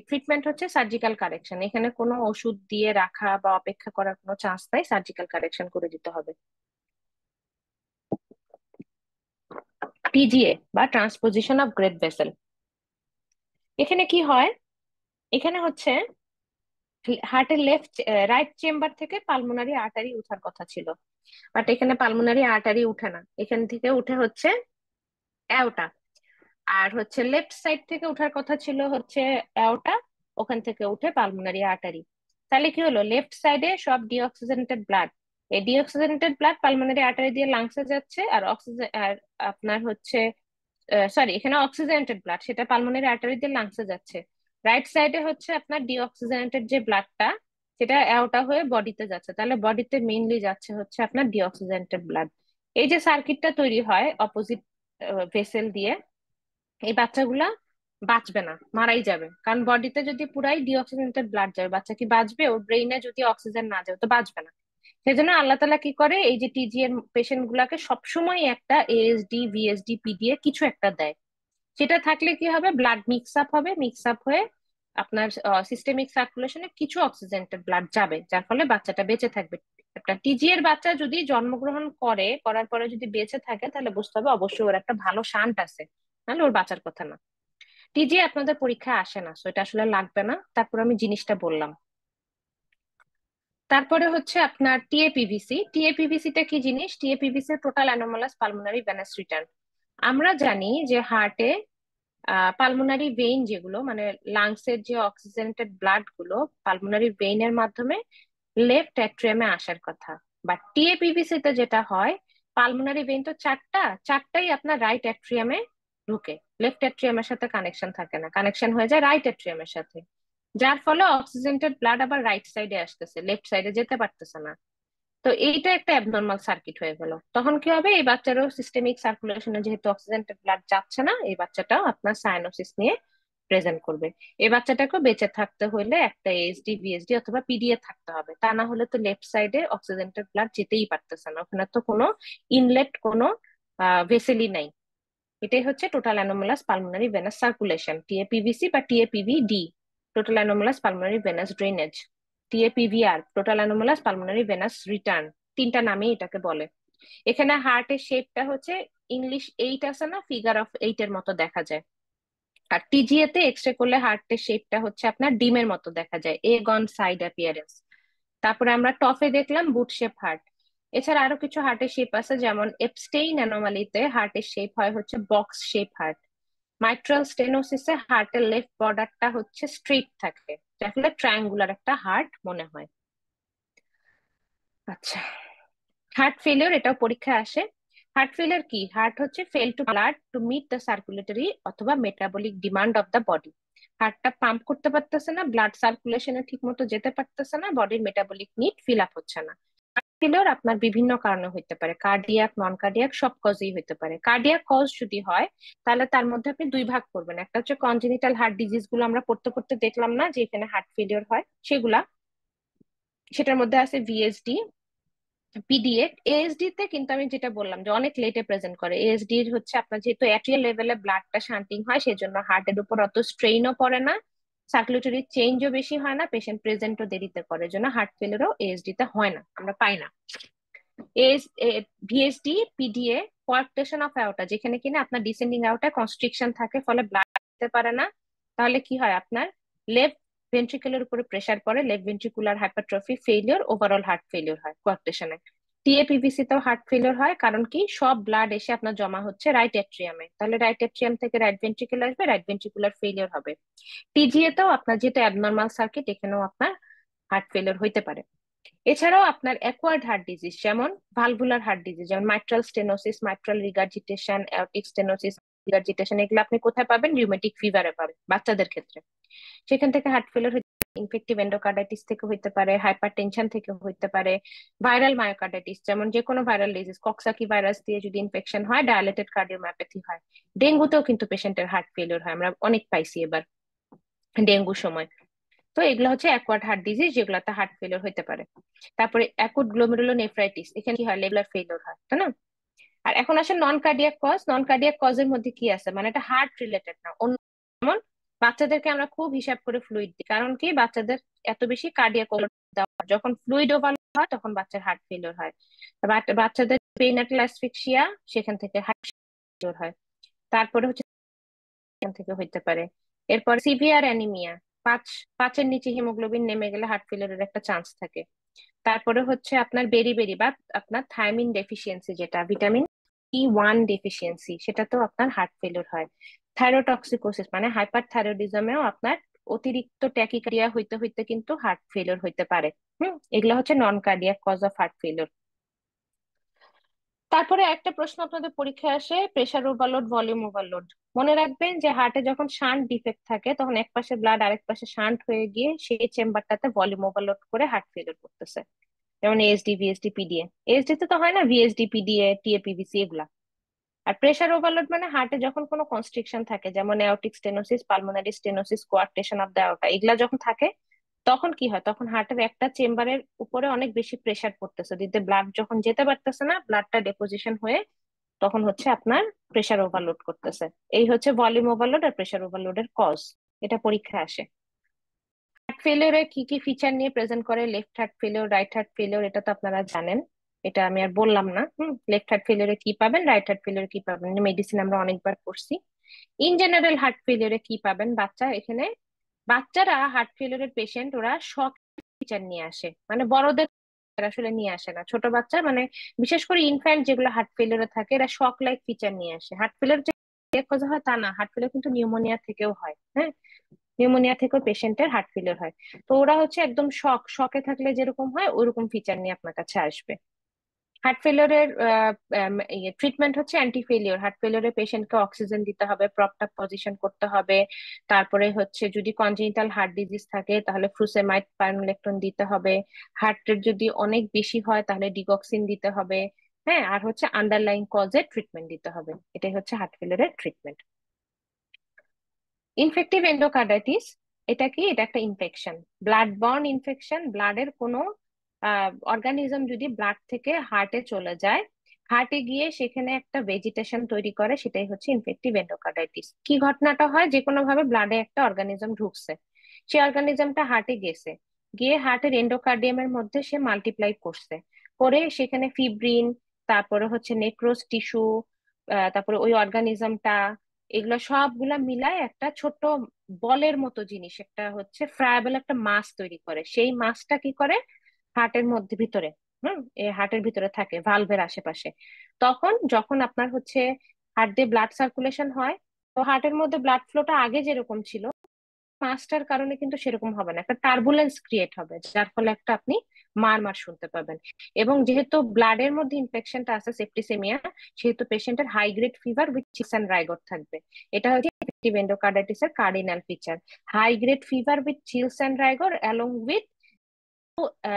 ট্রিটমেন্ট হচ্ছে সার্জিক্যাল কারেকশন, এখানে কোনো ওষুধ দিয়ে রাখা বা অপেক্ষা করার কোনো চান্স নাই, সার্জিক্যাল কারেকশন করে দিতে হবে। টিজিএ বা ট্রান্সপোজিশন অফ গ্রেট ভেসেল, এখানে কি হয়? এখানে হচ্ছে হার্টের রাইট চেম্বার থেকে পালমোনারি আর্টারি উঠার কথা ছিল, বাট এখানে পালমোনারি আর্টারি উঠে না, এখান থেকে উঠে হচ্ছে অ্যাওটা। আর হচ্ছে লেফট সাইড থেকে ওঠার কথা ছিল হচ্ছে অ্যাওটা, ওখান থেকে উঠে পালমোনারি আর্টারি। তাহলে কি হলো, লেফট সাইডে সব ডিঅক্সিজেনেটেড ব্লাড, এই ডিঅক্সিজেনেটেড ব্লাড পালমোনারি আর্টারি দিয়ে লাংসে যাচ্ছে, আর অক্সিজেন আর আপনার হচ্ছে সরি, এখানে অক্সিজেনেটেড ব্লাড সেটা পালমোনারি আর্টারি দিয়ে লাংসে যাচ্ছে। রাইট সাইডে হচ্ছে আপনার ডিঅক্সিজেনেটেড যে ব্লাডটা সেটা অ্যাওটা হয়ে বডিতে যাচ্ছে, তাহলে বডিতে মেইনলি যাচ্ছে হচ্ছে আপনার ডিঅক্সিজেনেটেড ব্লাড। এই যে সার্কিটটা তৈরি হয় অপোজিট ভেসেল দিয়ে, এই বাচ্চাগুলা বাঁচবে না, মারাই যাবে, কারণ বডিতে যদি পুরাই ডিঅক্সিজেনেটেড ব্লাড যাবে, বাচ্চা কি বাঁচবে? ওর ব্রেইনে যদি অক্সিজেন না যায় তো বাঁচবে না। সেজন্য আল্লাহ তাআলা কি করে, এই যে টিজি এর পেশেন্ট গুলাকে সবসময় একটা এএসডি ভিএসডি পিডিএ কিছু একটা দেয়। সেটা থাকলে কি হবে, ব্লাড মিক্স আপ হবে, মিক্স আপ হয়ে আপনার সিস্টেমিক সার্কুলেশনে কিছু অক্সিজেনেটেড ব্লাড যাবে, যার ফলে বাচ্চাটা বেঁচে থাকবে। একটা টিজি এর বাচ্চা যদি জন্মগ্রহণ করার পরে যদি বেঁচে থাকে, তাহলে বুঝতে হবে অবশ্যই ওর একটা ভালো শান্ট আছে, নাহলে ওর বাঁচার কথা না। টিজি আপনাদের পরীক্ষায় আসে না, সো এটা আসলে লাগবে না, তারপর আমি জিনিসটা বললাম। তারপরে হচ্ছে আপনার টিএপিভিসি। টিএপিভিসিটা কি জিনিস? টিএপিভিসি total anomalous pulmonary venous return. আমরা জানি যে হার্টে পালমোনারি ভেইন যেগুলো, মানে লাংসের যে অক্সিজেনেটেড ব্লাড গুলো পালমোনারি ভেইনের মাধ্যমে লেফট অ্যাট্রিয়ামে আসার কথা, বাট টিএপিভিসি তে যেটা হয়, পালমোনারি ভেইন তো চারটা, চারটাই আপনার রাইট অ্যাট্রিয়ামে ঢুকে, লেফট অ্যাট্রিয়ামের সাথে কানেকশন থাকে না, কানেকশন হয়ে যায় রাইট অ্যাট্রিয়ামের সাথে, যার ফলে অক্সিজেনেটেড ব্লাড আবার রাইট সাইডে আসতেছে, লেফট সাইডে যেতে পারতেছে না। তো এইটা একটা অ্যাবনর্মাল সার্কিট হয়ে গেল, তখন কি হবে, এই বাচ্চারও সিস্টেমিক সার্কুলেশনে যেহেতু অক্সিজেনেটেড ব্লাড যাচ্ছে না, এই বাচ্চাটাও আপনার সায়ানোসিস নিয়ে প্রেজেন্ট করবে। এই বাচ্চাটাকেও বেঁচে থাকতে হলে একটা এএসডি বিএসডি অথবা পিডিএ থাকতে হবে, তা না হলে তো লেফট সাইডে অক্সিজেনেটেড ব্লাড যেতেই পারতেছে না, ওখানে তো কোনো ইনলেট কোনো ভেসেলই নাই। এটাই হচ্ছে total anomalous pulmonary venous circulation, TAPVC বা TAPVD, total anomalous pulmonary venous drainage. TAPVR, total anomalous pulmonary venous return, তিনটা নামে এটাকে বলে। এখানে হার্টের শেপটা হচ্ছে ইংলিশ 8 আছে না, ফিগার অফ 8 এর মতো দেখা যায়। আর টিজিএ তে এক্সরে করলে হার্টের শেপটা হচ্ছে আপনার ডিমের মতো দেখা যায়, এ গন সাইড অ্যাপিয়ারেন্স। তারপরে আমরা টফে দেখলাম বুট শেপ হার্ট। এছাড়া আরো কিছু হার্টের শেপ আছে, যেমন এপস্টেইন অ্যানোমালিতে হার্টের শেপ হয় হচ্ছে বক্স শেপ হার্ট। মাইট্রাল স্টেনোসিসে হার্টের লেফট বর্ডারটা হচ্ছে স্ট্রেট থাকে, যার ফলে ট্রায়াঙ্গুলার একটা হার্ট মনে হয়। আচ্ছা, হার্ট ফেলিওর, এটাও পরীক্ষায় আসে। হার্ট ফেলিওর কি? হার্ট হচ্ছে fail to blood to meet the circulatory অথবা metabolic demand of the body. হার্টটা পাম্প করতে পারতেছে না, ব্লাড সার্কুলেশনে ঠিক মতো যেতে পারতেছে না, বডির মেটাবলিক নিড ফিল আপ হচ্ছে না। ফেলিওর আপনার বিভিন্ন কারণে হইতে পারে, কার্ডিয়াক নন কার্ডিয়াক সব কজেই হইতে পারে। কার্ডিয়াক কজ যদি হয়, তাহলে তার মধ্যে আপনি দুই ভাগ করবেন, একটা হচ্ছে কনজেনিটাল হার্ট ডিজিজ গুলো আমরা পড়তে পড়তে দেখলাম না যে এখানে হার্ট ফেলিওর হয়, সেগুলা, সেটার মধ্যে আছে ভিএসডি পিডিএ। এএসডি তে কিন্তু আমি যেটা বললাম যে অনেক লেটে প্রেজেন্ট করে, এএসডি হচ্ছে আপনার যেহেতু অ্যাট্রিয়াল লেভেলে ব্লাডটা শান্টিং হয়, সেজন্য হার্টের উপর অত স্ট্রেইনও পড়ে না, সার্কুলেটরি চেঞ্জও বেশি হয় না, পেশেন্ট প্রেজেন্টও দেরিতে করে, এর জন্য হার্ট ফেলিয়ারও এএসডি তে হয় না, আমরা পাই না। As VSD PDA coarctation of aorta, যেখানে কিনা আপনার ডিসেন্ডিং অ্যাওর্টা কনস্ট্রিকশন থাকে, ফলে ব্লাড যেতে পারে না, তাহলে কি হয়, আপনার লেফট ভেন্ট্রিকুলার উপরে প্রেসার পড়ে, left ventricular hypertrophy failure, overall heart failure হয় কোয়ার্কটেশনে। টিএপিভিসি তেও হার্ট ফেলিওর হয়, কারণ কি, সব ব্লাড এসে আপনার জমা হচ্ছে রাইট অ্যাট্রিয়ামে, তাহলে রাইট অ্যাট্রিয়াম থেকে রাইট ভেন্ট্রিকুল আসবে, রাইট ভেন্ট্রিকুলার ফেলিওর হবে। টিজিএ তেও আপনার যেটা অ্যাবনর্মাল সার্কিট, এখানেও আপনার হার্ট ফেলিওর হইতে পারে। এছাড়াও আপনার অ্যাকোয়ার্ড হার্ট ডিজিজ, যেমন ভালভুলার হার্ট ডিজিজ, যেমন mitral stenosis, mitral regurgitation, aortic stenosis, regurgitation, এগুলো আপনি কোথায় পাবেন? রিউমেটিক ফিভারে পাবেন বাচ্চাদের ক্ষেত্রে, সেখান থেকে হার্ট ফেলিওর ইনফেক্টিভ এন্ডোকার্ডাইটিস থেকে হইতে পারে, হাইপারটেনশন থেকে হইতে পারে, ভাইরাল মায়োকার্ডাইটিস যেমন যে কোনো ভাইরাল ডিজিজ, কক্সাকি ভাইরাস দিয়ে যদি ইনফেকশন হয় ডায়ালেটেড কার্ডিওমায়োপ্যাথি হয়। ডেঙ্গুতেও কিন্তু পেশেন্টের হার্ট ফেলিওর হয়, আমরা অনেক পাইছি এবার ডেঙ্গুর সময়। তো এগুলো হচ্ছে অ্যাকোয়ার্ড হার্ট ডিজিজ, যেগুলোতে হার্ট ফেলিওর হইতে পারে। তারপরে অ্যাকুট গ্লোমেরুলোনেফ্রাইটিস, এখানে কি হয়, লিভার ফেলিওর হয়, তাই না? আর এখন আসে নন কার্ডিয়াক কজ। নন কার্ডিয়াক কজের মধ্যে কি আছে, মানে এটা হার্ট রিলেটেড না, অন্য। যেমন বাচ্চাদেরকে আমরা খুব হিসাব করে ফ্লুইড দিই, কারণ কি বাচ্চাদের এত বেশি কার্ডিয়াক দেওয়া হয়। যখন ফ্লুইড ওভারলোড হয় তখন বাচ্চার হার্ট ফেলিওর হয়। বাচ্চাদের পেরিনাটাল অ্যাসফিক্সিয়া, সেখান থেকে হার্ট ফেলিওর হয়। তারপরে হচ্ছে এখান থেকে হইতে পারে। এরপর সিভিয়ার অ্যানিমিয়া, পাঁচ পাঁচের নিচে হিমোগ্লোবিন নেমে গেলে হার্ট ফেলিওরের একটা চান্স থাকে। তারপরে হচ্ছে আপনার বেরি বা আপনার থায়ামিন ডেফিসিয়েন্সি, যেটা ভিটামিন E1 ডেফিসিয়েন্সি, সেটাতেও আপনার হার্ট ফেলিওর হয়। থাইরোটক্সিকোসিস মানে হাইপার থাইরয়েডিজমেও আপনার অতিরিক্ত ট্যাকিকার্ডিয়া হইতে হইতে কিন্তু হার্ট ফেলিওর হইতে পারে। এগুলো হচ্ছে non cardiac cause of heart failure. তারপরে একটা প্রশ্ন আপনাদের পরীক্ষায় আসে, প্রেসার ওভারলোড, ভলিউম ওভারলোড। মনে রাখবেন যে হার্টে যখন শান্ট ডিফেক্ট থাকে তখন এক পাশে ব্লাড আরেক পাশে শান্ট হয়ে গিয়ে সেই চেম্বারটাতে ভলিউম ওভারলোড করে হার্ট ফেলিওর করতেছে। যেমন এএসডি, ভিএসডি, পিডিএ। এএসডি তে তো হয় না, ভিএসডি, পিডিএ, টিএপিভিসি, এগুলা। আর প্রেসার ওভারলোড মানে হার্টে যখন কোনো কনস্ট্রিকশন থাকে, যেমন aortic stenosis, pulmonary stenosis, coarctation of the aorta, এগুলা যখন থাকে তখন কি হয়, তখন হার্টের একটা চেম্বারের উপরে অনেক বেশি প্রেসার পড়তেছে, দিতে ব্লাড যখন যেতে পারতেছে না, ব্লাডটা ডেপোজিশন হয়ে তখন হচ্ছে আপনার প্রেসার ওভারলোড করতেছে। এই হচ্ছে ভলিউম ওভারলোড আর প্রেসার ওভারলোডের কজ। এটা পরীক্ষায় আসে। হার্ট ফেলিওরে কি কি ফিচার নিয়ে প্রেজেন্ট করে, left heart failure, right heart failure, এটা তো আপনারা জানেন, এটা আমি আর বললাম না। লেফট হার্ট ফেলিওরে কি পাবেন, রাইট হার্ট ফেলিওরে কি পাবেন, মেডিসিন আমরা অনেকবার পড়ছি। ইন জেনারেল হার্ট ফেলিওরে কি পাবেন, এখানে বাচ্চারা হার্ট ফেলিওরের পেশেন্ট, ওরা শক ফিচার নিয়ে আসে, মানে বড়দের আসলে নিয়ে আসে না। ছোট বাচ্চা মানে বিশেষ করে ইনফ্যান্ট যেগুলো হার্ট ফেলিওরে থাকে, এরা শক লাইক ফিচার নিয়ে আসে। হার্ট ফেলিওর যে খোঁজা হয় তা না, হার্ট ফেলিওর কিন্তু নিউমোনিয়া থেকেও হয়। হ্যাঁ, নিউমোনিয়া থেকেও পেশেন্টের হার্ট ফেলিওর হয়। তো ওরা হচ্ছে একদম শকে থাকলে যেরকম হয় ওইরকম ফিচার নিয়ে আপনার কাছে আসবে। হার্ট ফেলিওরের ট্রিটমেন্ট হচ্ছে অ্যান্টি ফেলিওর। হার্ট ফেলিওরের পেশেন্টকে অক্সিজেন দিতে হবে, প্রপড আপ পজিশন করতে হবে। তারপরে হচ্ছে যদি কনজেনিটাল হার্ট ডিজিজ থাকে তাহলে ফ্রুসেমাইড, স্পাইনোলেকটন দিতে হবে। হার্ট রেট যদি অনেক বেশি হয় তাহলে ডিগক্সিন দিতে হবে। হ্যাঁ, আর হচ্ছে আন্ডারলাইং কজের ট্রিটমেন্ট দিতে হবে। এটাই হচ্ছে হার্ট ফেলিওরের ট্রিটমেন্ট। ইনফেক্টিভ এন্ডোকার্ডাইটিস, এটা কি, এটা একটা ইনফেকশন, ব্লাড বর্ন ইনফেকশন। ব্লাডের কোনো অর্গানিজম যদি ব্লাড থেকে হার্টে চলে যায়, হার্টে গিয়ে সেখানে একটা ভেজিটেশন তৈরি করে, সেটাই হচ্ছে ইনফেক্টিভ এন্ডোকার্ডাইটিস। কি ঘটনাটা হয়, যে কোনো ভাবে ব্লাডে একটা অর্গানিজম ঢুকছে, সেই অর্গানিজমটা হার্টে গেছে, গিয়ে হার্টের এন্ডোকার্ডিয়ামের মধ্যে সে মাল্টিপ্লাই করছে, করে সেখানে ফিব্রিন, তারপরে হচ্ছে নেক্রোস টিস্যু, তারপরে ওই অর্গানিজমটা, এগুলো সবগুলা মিলায় একটা ছোট বলের মতো জিনিস, একটা হচ্ছে ফ্রায়াবল একটা মাস তৈরি করে। সেই মাসটা কি করে, হার্টের মধ্যে ভিতরে, এই হার্টের ভিতরে থাকে ভালভের আশেপাশে। তখন যখন আপনার হচ্ছে হার্ট দিয়ে ব্লাড সার্কুলেশন হয়, তো হার্টের মধ্যে ব্লাড ফ্লোটা আগে যেরকম ছিল, মাসটার কারণে কিন্তু সেরকম হবে না, একটা টার্বুলেন্স ক্রিয়েট হবে, যার ফলে একটা আপনি মার মার শুনতে পাবেন। এবং যেহেতু ব্লাডের মধ্যে ইনফেকশনটা আছে, সেপ্টিসেমিয়া, সেহেতু পেশেন্টের high grade fever with chills and rigor থাকবে। এটা হচ্ছে ইনফেক্টিভ এন্ডোকার্ডাইটিসের cardinal feature. High grade fever with chills and rigor along with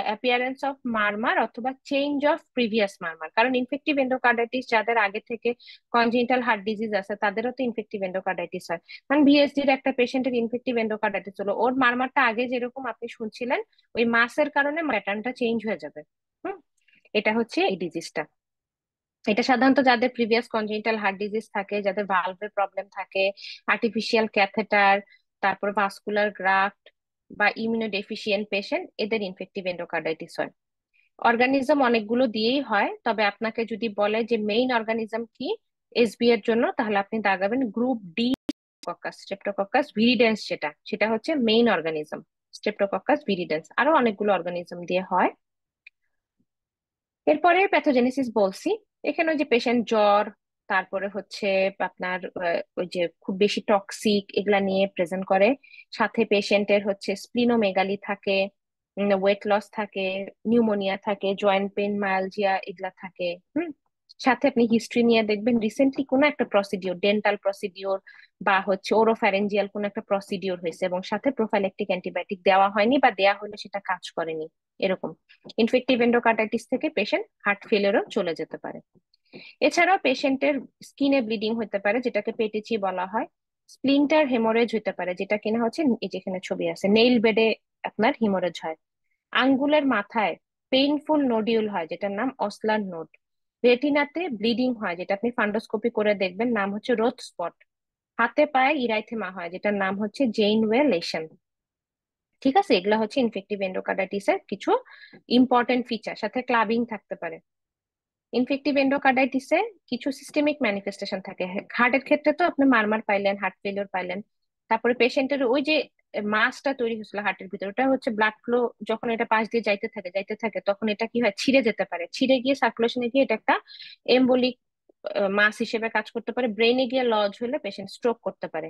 appearance of murmur অথবা চেঞ্জ অফ প্রিভিয়াস মারমার। কারণ ইনফেক্টিভ এন্ডোকার্ডাইটিস যাদের আগে থেকে কনজেনিটাল হার্ট ডিজিজ আছে তাদেরও তো ইনফেক্টিভ এন্ডোকার্ডাইটিস হয়। মানে ভিএসডির একটা পেশেন্টের ইনফেক্টিভ এন্ডোকার্ডাইটিস হলো, ওর মারমারটা আগে যেরকম আপনি শুনছিলেন, ওই মাসের কারণে প্যাটার্নটা চেঞ্জ হয়ে যাবে। হুম, এটা হচ্ছে এই ডিজিজটা। এটা সাধারণত যাদের প্রিভিয়াস কনজেনিটাল হার্ট ডিজিজ থাকে, যাদের ভালভে প্রবলেম থাকে, আর্টিফিশিয়াল ক্যাথেটার, তারপর ভাস্কুলার গ্রাফট বা ইমিউনোডেফিসিয়েন্ট পেশেন্ট, এদের ইনফেক্টিভ এন্ডোকার্ডাইটিস হয়। অর্গানিজম অনেকগুলো দিয়েই হয়, তবে আপনাকে যদি বলে যে মেইন অর্গানিজম কি এসবি এর জন্য, তাহলে আপনি দাগাবেন group D, coccus, streptococcus viridans, সেটা সেটা হচ্ছে মেইন অর্গানিজম, স্ট্রেপ্টোকক্কাস ভিরিডেন্স। আরো অনেকগুলো অর্গানিজম দিয়ে হয়। এরপরে প্যাথোজেনেসিস বলছি, এখানে ওই যে পেশেন্ট জ্বর, তারপরে হচ্ছে আপনার ওই যে খুব বেশি টক্সিক, এগুলা নিয়ে প্রেজেন্ট করে। সাথে পেশেন্টের হচ্ছে স্প্লিনোমেগালি থাকে, ওয়েট লস থাকে, নিউমোনিয়া থাকে, জয়েন্ট পেন, মায়ালজিয়া, এগুলা থাকে। হুম, সাথে আপনি হিস্ট্রি নিয়ে দেখবেন রিসেন্টলি কোনো একটা প্রসিডিওর, ডেন্টাল প্রসিডিওর বা হচ্ছে ওরোফ্যারেঞ্জিয়াল কোনো একটা প্রসিডিওর হয়েছে এবং সাথে প্রোফাইলেকটিক অ্যান্টিবায়োটিক দেওয়া হয়নি বা দেওয়া হলে সেটা কাজ করেনি, এরকম ইনফেক্টিভ এন্ডোকার্টাইটিস থেকে পেশেন্ট হার্ট ফেলিয়ারও চলে যেতে পারে। এছাড়াও পেশেন্টের স্কিনে ব্লিডিং হতে পারে, যেটাকে পেটিচি বলা হয়। স্প্লিন্টার হেমোরেজ হতে পারে, যেটা কিনা হচ্ছে এই যেখানে ছবি আছে, নেইল বেডে আপনার হিমোরেজ হয়। আঙ্গুলের মাথায় পেইনফুল নোডিউল হয়, যেটার নাম অসলার নোড। রেটিনাতে ব্লিডিং হয়, যেটা আপনি ফান্ডোস্কোপি করে দেখবেন, নাম হচ্ছে রোথ স্পট। হাতে পায়ে ইরাইথেমা হয়, যেটার নাম হচ্ছে জেইনওয়ে লেশন। ঠিক আছে, এগুলো হচ্ছে ইনফেক্টিভ এন্ডোকার্ডাইটিসের কিছু ইম্পর্টেন্ট ফিচার, সাথে ক্লাবিং থাকতে পারে। ইনফেক্টিভ এন্ডোকার্ডাইটিসে কিছু সিস্টেমিক ম্যানিফেস্টেশন থাকে। হার্টের ক্ষেত্রে তো আপনি মারমার পাইলেন, হার্ট ফেলিওর পাইলেন। তারপরে পেশেন্টের ওই যে মাসটা তৈরি হয়েছিল হার্টের ভিতরে, ওটা হচ্ছে ব্লাড ফ্লো, যখন এটা পাশ দিয়ে যাইতে থাকে তখন এটা কি হয়, ছিঁড়ে যেতে পারে। ছিঁড়ে গিয়ে সার্কুলেশনে গিয়ে এটা একটা এম্বলিক মাস হিসেবে কাজ করতে পারে। ব্রেনে গিয়ে লজ হলে পেশেন্ট স্ট্রোক করতে পারে।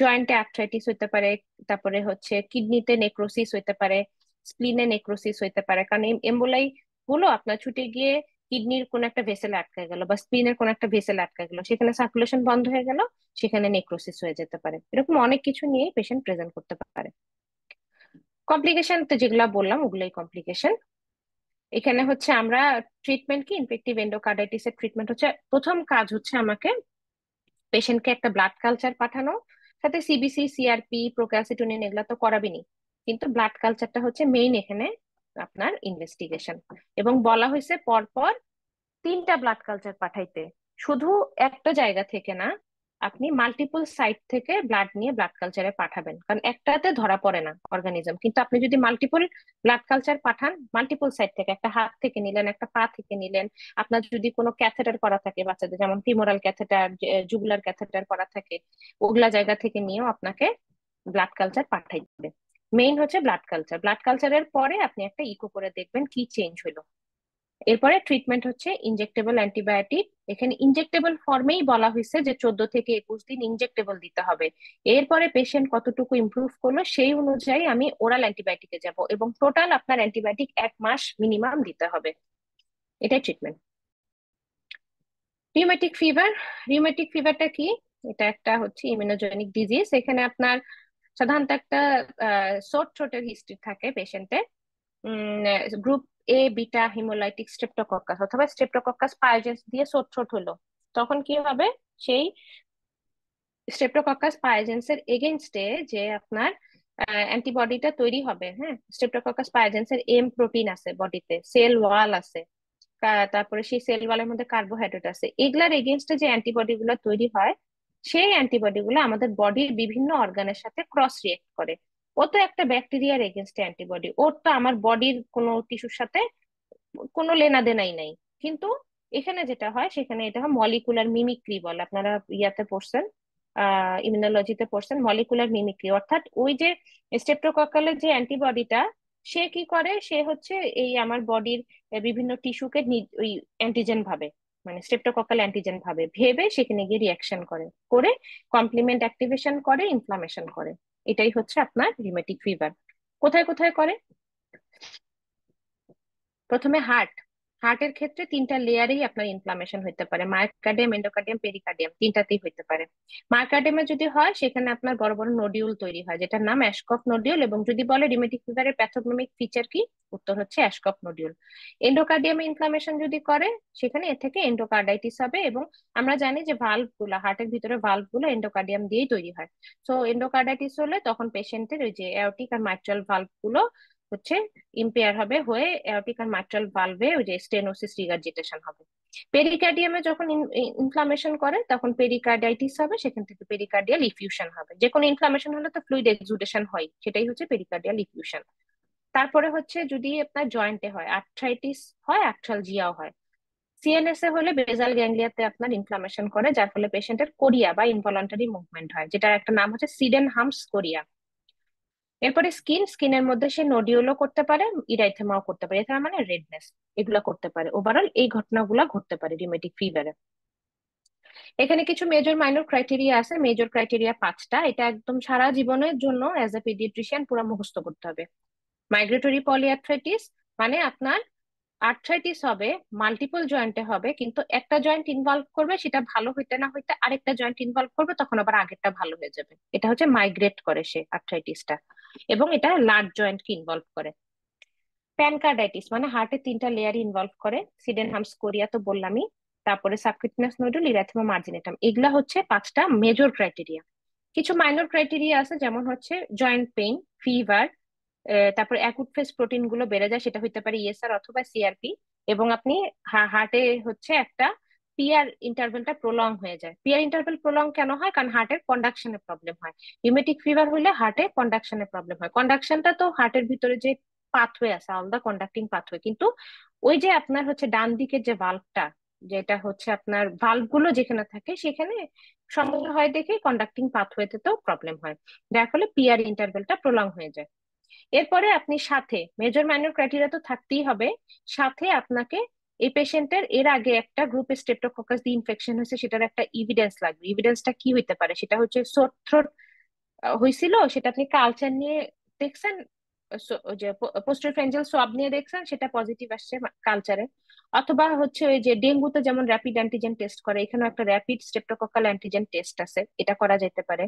জয়েন্টে আর্থ্রাইটিস হতে পারে। তারপরে হচ্ছে কিডনিতে নেক্রোসিস হতে পারে, স্প্লিনে নেক্রোসিস হতে পারে, কারণ এম্বোলাই গুলো আপনার ছুটে গিয়ে কিডনির কোন একটা ভেসেলে আটকে গেল বা স্প্লিনের কোন একটা ভেসেলে আটকে গেল, সেখানে সার্কুলেশন বন্ধ হয়ে গেল, সেখানে নেক্রোসিস হয়ে যেতে পারে। এরকম অনেক কিছু নিয়ে পেশেন্ট প্রেজেন্ট করতে পারে। কমপ্লিকেশন তো যেগুলা বললাম ওগুলোই কমপ্লিকেশন। এখানে হচ্ছে আমরা ট্রিটমেন্ট কি, ইনফেক্টিভ এন্ডোকার্ডাইটিসের ট্রিটমেন্ট হচ্ছে, প্রথম কাজ হচ্ছে আমাকে পেশেন্টকে একটা ব্লাড কালচার পাঠানো, সাথে সিবিসি, সিআরপি, প্রোক্যালসিটোনিন এগুলা তো করাবেনি, কিন্তু ব্লাড কালচারটা হচ্ছে মেইন এখানে আপনার ইনভেস্টিগেশন। এবং বলা হয়েছে পরপর 3টা ব্লাড কালচার পাঠাইতে, শুধু একটা জায়গা থেকে না, আপনি মাল্টিপল সাইট থেকে ব্লাড নিয়ে ব্লাড কালচারে পাঠাবেন, কারণ একটাতে ধরা পড়ে না অর্গানিজম। কিন্তু আপনি যদি মাল্টিপল ব্লাড কালচার পাঠান, মাল্টিপল সাইট থেকে, একটা হাত থেকে নিলেন, একটা পা থেকে নিলেন, আপনার যদি কোনো ক্যাথেটার করা থাকে বাচ্চাদের, যেমন ফিমোরাল ক্যাথেটার, জুগুলার ক্যাথেটার করা থাকে, ওগুলা জায়গা থেকে নিয়েও আপনাকে ব্লাড কালচার পাঠাইতে। মেইন হচ্ছে ব্লাড কালচার। ব্লাড কালচারের পরে আপনি একটা ইকো করে দেখবেন কি চেঞ্জ হলো। এরপরে ট্রিটমেন্ট হচ্ছে ইনজেক্টেবল অ্যান্টিবায়োটিক। এখানে ইনজেক্টেবল ফর্মেই বলা হয়েছে যে 14 থেকে 21 দিন ইনজেক্টেবল দিতে হবে। এরপরে পেশেন্ট কতটুকু ইমপ্রুভ করলো সেই অনুযায়ী আমি ওরাল অ্যান্টিবায়োটিকে যাব, এবং টোটাল আপনার অ্যান্টিবায়োটিক 1 মাস মিনিমাম দিতে হবে। এটাই ট্রিটমেন্ট। Rheumatic fever. রিউমেটিক ফিভারটা কি? এটা একটা হচ্ছে ইমিউনোজেনিক ডিজিজ। এখানে আপনার সাধারণত একটা সোর থ্রোটের হিস্ট্রি থাকে পেশেন্টের। Group A beta haemolytic streptococcus অথবা স্ট্রেপ্টোকক্কাস পাইজেন্স দিয়ে সোট হলো, তখন কি হবে, সেই স্ট্রেপ্টোকক্কাস পাইজেন্সের এগেনস্টে যে আপনার অ্যান্টিবডিটা তৈরি হবে, হ্যাঁ, স্ট্রেপ্টোকক্কাস পাইজেন্সের এম প্রোটিন আছে বডিতে, সেল ওয়াল আছে, তারপরে সেই সেল ওয়ালের মধ্যে কার্বোহাইড্রেট আছে, এগুলার এগেনস্টে যে অ্যান্টিবডি গুলো তৈরি হয়, সেই অ্যান্টিবডি গুলো আমাদের বডির বিভিন্ন অর্গানের সাথে ক্রস রিয়েক্ট করে। ও তো একটা ব্যাকটেরিয়ার এগেনস্টে অ্যান্টিবডি, ওর তো আমার বডির কোনো টিস্যুর সাথে কোনো লেনা দেনাই নাই। কিন্তু এখানে যেটা হয়, সেখানে এটা হয় মলিকুলার মিমিক্রি বলে, আপনারা ইয়াতে পড়ছেন, ইমিউনোলজিতে পড়ছেন, মলিকুলার মিমিক্রি। অর্থাৎ ওই যে স্টেপ্টোকক্কালের যে অ্যান্টিবডিটা, সে কি করে, সে হচ্ছে এই আমার বডির বিভিন্ন টিস্যুকে ওই অ্যান্টিজেন ভাবে, মানে স্টেপ্টোকক্কাল অ্যান্টিজেন ভাবে, ভেবে সেখানে গিয়ে রিয়াকশন করে করে কমপ্লিমেন্ট অ্যাক্টিভেশন করে, ইনফ্লামেশন করে। এটাই হচ্ছে আপনার রিউমেটিক ফিভার। কোথায় কোথায় করে? প্রথমে হার্টের ক্ষেত্রে 3টা লেয়ারেই আপনার ইনফ্লামেশন হতে পারে, মায়োকার্ডিয়াম, এন্ডোকার্ডিয়াম, পেরিকার্ডিয়াম, 3টাতেই হতে পারে। মায়োকার্ডিয়ামে যদি হয়, সেখানে আপনার বড় বড় নোডিউল তৈরি হয়, যেটার নাম অ্যাশকফ নোডিউল। এবং যদি বলে রিউমেটিক ফিভারের প্যাথোগনমিক ফিচার কি, উত্তর হচ্ছে অ্যাশকফ নোডিউল। এন্ডোকার্ডিয়ামে ইনফ্লামেশন যদি করে, সেখানে এ থেকে এন্ডোকার্ডাইটিস হবে। এবং আমরা জানি যে ভালভ গুলা, হার্টের ভিতরে ভালভ গুলো এন্ডোকার্ডিয়াম দিয়েই তৈরি হয়। তো এন্ডোকার্ডাইটিস হলে তখন পেশেন্টের ওই যে এওরটিক আর মাইট্রাল ভালভ গুলো হচ্ছে ইম্পেয়ার হবে, হয়ে এওরটিক আর মাইট্রাল ভালভে ওই যে স্টেনোসিস রিগারজিটেশন হবে। পেরিকার্ডিয়ামে যখন ইনফ্লামেশন করে, তখন পেরিকার্ডাইটিস হবে, সেখান থেকে পেরিকার্ডিয়াল ইফিউশন হবে। যে কোনো ইনফ্লামেশন হলে তো ফ্লুইড এক্সুডেশন হয়, সেটাই হচ্ছে পেরিকার্ডিয়াল ইফিউশন। তারপরে হচ্ছে যদি আপনার জয়েন্টে হয়, আর্থ্রাইটিস হয়, আর্থ্রালজিয়াও হয়। সিএনএস এ হলে বেজাল গ্যাংলিয়াতে আপনার ইনফ্লামেশন করে, যার ফলে পেশেন্টের কোরিয়া বা ইনভলান্টারি মুভমেন্ট হয়, যেটার একটা নাম হচ্ছে সিডেনহামস কোরিয়া। এরপরে স্কিনের মধ্যে সে নোডিউলও করতে পারে, ইরাইথেমাও করতে পারে, এছাড়া মানে রেডনেস, এগুলা করতে পারে। ওভারঅল এই ঘটনাগুলা ঘটতে পারে রিউমেটিক ফিভারে। এখানে কিছু মেজর মাইনর ক্রাইটেরিয়া আছে। মেজর ক্রাইটেরিয়া 5টা, এটা একদম সারা জীবনের জন্য অ্যাজ এ পিডিয়াট্রিশিয়ান পুরো মুখস্থ করতে হবে। মাইগ্রেটরি পলিআর্থ্রাইটিস মানে আপনার আর্থ্রাইটিস হবে, মাল্টিপল জয়েন্টে হবে, কিন্তু একটা জয়েন্ট ইনভলভ করবে, সেটা ভালো হইতে না হইতে আরেকটা জয়েন্ট ইনভলভ করবে, তখন আবার আগেরটা ভালো হয়ে যাবে। এটা হচ্ছে মাইগ্রেট করে সে আর্থ্রাইটিসটা, এবং এটা লার্জ জয়েন্টকে ইনভলভ করে। প্যানকার্ডাইটিস মানে হার্টের তিনটা লেয়ার ইনভলভ করে, সিডেনহামস কোরিয়া তো বললামই, তারপরে সাবকিউটেনিয়াস নোডুল, ইরাথেমা মার্জিনেটাম, এগুলা হচ্ছে পাঁচটা মেজর ক্রাইটেরিয়া। কিছু মাইনর ক্রাইটেরিয়া আছে, যেমন হচ্ছে জয়েন্ট পেইন, ফিভার, তারপর অ্যাকুট ফেজ প্রোটিন গুলো বেড়ে যায়, সেটা হতে পারে ইএসআর অথবা সিআরপি, এবং আপনি হার্টে হচ্ছে একটা পিআর ইন্টারভেলটা প্রলং হয়ে যায়। পিআর ইন্টারভেল প্রলং কেন হয়? কারণ হার্টের কন্ডাকশনে প্রবলেম হয়। রিউমেটিক ফিভার হলে হার্টে কন্ডাকশনে প্রবলেম হয়। কন্ডাকশনটা তো হার্টের ভিতরে যে পাথওয়ে আছে, অল দা কন্ডাক্টিং পাথওয়ে, কিন্তু ওই যে আপনার হচ্ছে ডান দিকের যে ভাল্বটা, যেটা হচ্ছে আপনার ভাল্ব গুলো যেখানে থাকে সেখানে সমস্যা হয় দেখে কন্ডাক্টিং পাথওয়েতে তো প্রবলেম হয়, যার ফলে পিআর ইন্টারভেলটা প্রলং হয়ে যায়। এরপরে আপনি সাথে মেজর মাইনর ক্রাইটেরিয়া তো থাকতেই হবে, সাথে আপনাকে এই পেশেন্টের এর আগে একটা গ্রুপ স্ট্রেপ্টোককাস দিয়ে ইনফেকশন হয়েছে সেটার একটা ইভিডেন্স লাগবে। ইভিডেন্সটা কি হইতে পারে? সেটা হচ্ছে সোর থ্রোট হয়েছিল, সেটা আপনি কালচার নিয়ে দেখছেন, ওই যে পোস্টোফ্রেঞ্জাল সোয়াব নিয়ে দেখছেন, সেটা পজিটিভ আসছে কালচারে। অথবা হচ্ছে ওই যে ডেঙ্গুতে যেমন র্যাপিড অ্যান্টিজেন টেস্ট করে, এখানেও একটা র্যাপিড স্ট্রেপ্টোকক্কাল অ্যান্টিজেন টেস্ট আছে, এটা করা যেতে পারে।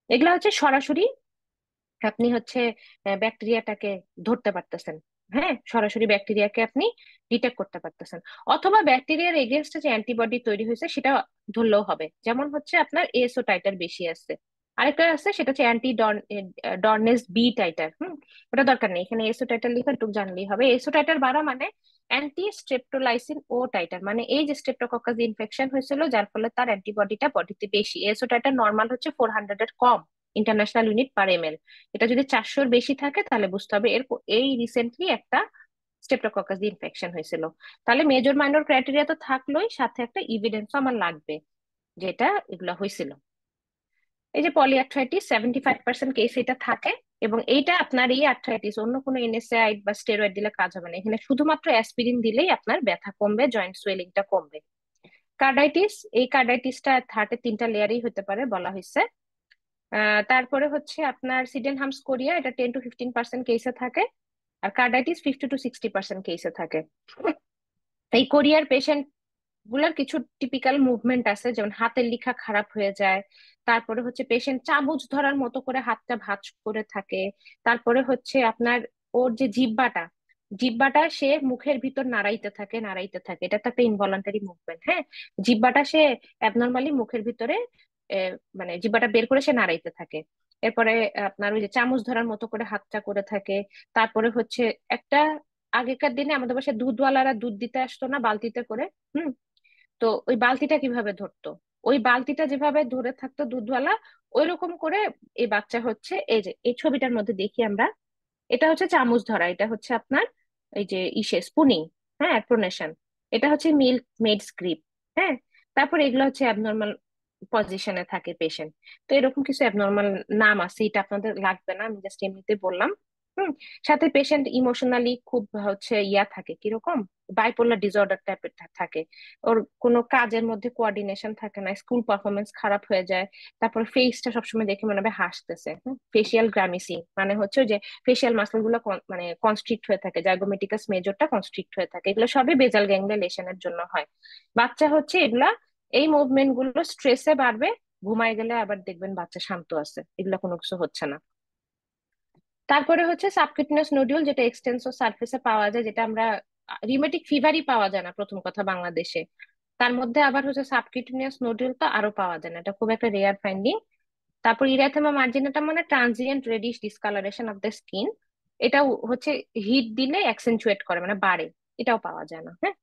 এগুলা হচ্ছে সরাসরি আপনি হচ্ছে ব্যাকটেরিয়াটাকে ধরতে পারতেছেন। হ্যাঁ, সরাসরি ব্যাকটেরিয়াকে আপনি ডিটেক্ট করতে পারতেছেন। অথবা ব্যাকটেরিয়ার এগেনস্টে যে অ্যান্টিবডি তৈরি হয়েছে সেটা ধরলেও হবে, যেমন হচ্ছে আপনার এসও টাইটার বেশি আছে। আরেকটা আছে, সেটা হচ্ছে ডর্নেস বি টাইটার। ওটা দরকার নেই, এখানে এসও টাইটার লিখে একটু জানলেই হবে। এসও টাইটার বাড়া মানে অ্যান্টি স্ট্রেপ্টোলাইসিন ও টাইটার, মানে এই যে স্ট্রেপ্টোকক্কাস ইনফেকশন হয়েছিল যার ফলে তার অ্যান্টিবডিটা বডিতে বেশি। এসও টাইটার নর্মাল হচ্ছে 400 এর কম, ইন্টারন্যাশনাল ইউনিট পার এমএল। এটা যদি 400-র বেশি থাকে তাহলে বুঝতে হবে এই রিসেন্টলি একটা স্টেপ্টোককাস দিয়ে ইনফেকশন হয়েছিল। তাহলে মেজর মাইনর ক্রাইটেরিয়া তো থাকলোই, সাথে একটা ইভিডেন্সও আমার লাগবে যেটা এগুলা হয়েছিল। এই যে পলিআর্থ্রাইটিস 75% কেস এটা থাকে, এবং এইটা আপনার এই আর্থ্রাইটিস অন্য কোনো এনএসএআইড বা স্টেরয়েড দিলে কাজ হবে না, এখানে শুধুমাত্র অ্যাসপিরিন দিলেই আপনার ব্যথা কমবে, জয়েন্ট সোয়েলিংটা কমবে। কার্ডাইটিস, এই কার্ডাইটিসটা হার্টের তিনটা লেয়ারই হতে পারে বলা হয়েছে। তারপরে হচ্ছে আপনার সিডেনহামস কোরিয়া, এটা 10 to 15% কেসে থাকে, আর কার্ডাইটিস 50 to 60% কেসে থাকে। এই কোরিয়ার পেশেন্ট গুলার কিছু টিপিক্যাল মুভমেন্ট আছে, যেমন হাতের লেখা খারাপ হয়ে যায়, তারপরে হচ্ছে পেশেন্ট চামচ ধরার মতো করে হাতটা ভাঁজ করে থাকে, তারপরে হচ্ছে আপনার ওর যে জিহ্বাটা, জিহ্বাটা সে মুখের ভিতর নাড়াইতে থাকে নাড়াইতে থাকে, এটা তো একটা ইনভলান্টারি মুভমেন্ট। হ্যাঁ, জিহ্বাটা সে অ্যাবনর্মালি মুখের ভিতরে মানে জিহ্বাটা বের করে সে নাড়াইতে থাকে। এরপরে আপনার ওই যে চামচ ধরার মতো করে হাতটা করে থাকে। তারপরে হচ্ছে একটা, আগেকার দিনে আমাদের বাসায় দুধওয়ালারা দুধ দিতে আসতো না বালতিতে করে? হুম। তো ওই বালতিটা কিভাবে ধরতো, ওই বালতিটা যেভাবে ধরে থাকতো দুধওয়ালা, ওই রকম করে এই বাচ্চা হচ্ছে, এই যে এই ছবিটার মধ্যে দেখি আমরা, এটা হচ্ছে চামচ ধরা, এটা হচ্ছে আপনার এই যে স্পুনিং, হ্যাঁ, প্রোনেশন, এটা হচ্ছে মিল্ক মেডস গ্রিপ। হ্যাঁ, তারপর এগুলো হচ্ছে অ্যাবনর্মাল পজিশনে থাকে পেশেন্ট। তো এরকম কিছু অ্যাবনর্মাল নাম আছে, এটা আপনাদের লাগবে না, আমি জাস্ট এমনিতে বললাম। হুম। সাথে পেশেন্ট ইমোশনালি খুব হচ্ছে থাকে, কিরকম বাইপোলার ডিসঅর্ডার টাইপের থাকে। ওর কোনো কাজের মধ্যে কোঅর্ডিনেশন থাকে না, স্কুল পারফরমেন্স খারাপ হয়ে যায়। তারপর ফেসটা সবসময় দেখে মনে হবে হাসতেছে। ফেসিয়াল গ্রামিসি মানে হচ্ছে ওই যে ফেসিয়াল মাসল গুলো মানে কনস্ট্রিক্ট হয়ে থাকে, জাইগোমেটিকাস মেজরটা কনস্ট্রিক্ট হয়ে থাকে, এগুলো সবই বেজাল গ্যাংলিয়া লেশনের জন্য হয়। বাচ্চা হচ্ছে এগুলা, এই মুভমেন্ট গুলো স্ট্রেসে বাড়বে, ঘুমায় গেলে আবার দেখবেন বাচ্চা শান্ত আছে, এগুলো কোনো কিছু হচ্ছে না। তারপরে হচ্ছে সাবকিউটেনিয়াস নোডিউল, যেটা এক্সটেন্সর সারফেসে পাওয়া যায়, যেটা আমরা রিউমেটিক ফিভারই পাওয়া যায় না প্রথম কথা বাংলাদেশে। তার মধ্যে আবার হচ্ছে সাবকিউটেনিয়াস নোডিউল তো আরো পাওয়া যায় না, এটা খুব একটা রেয়ার ফাইন্ডিং। তারপর ইরাথেমা মার্জিনাটা মানে transient reddish discolouration of the skin, এটা হচ্ছে হিট দিলে অ্যাকসেন্চুয়েট করে, মানে বাড়ে, এটাও পাওয়া যায় না। হ্যাঁ,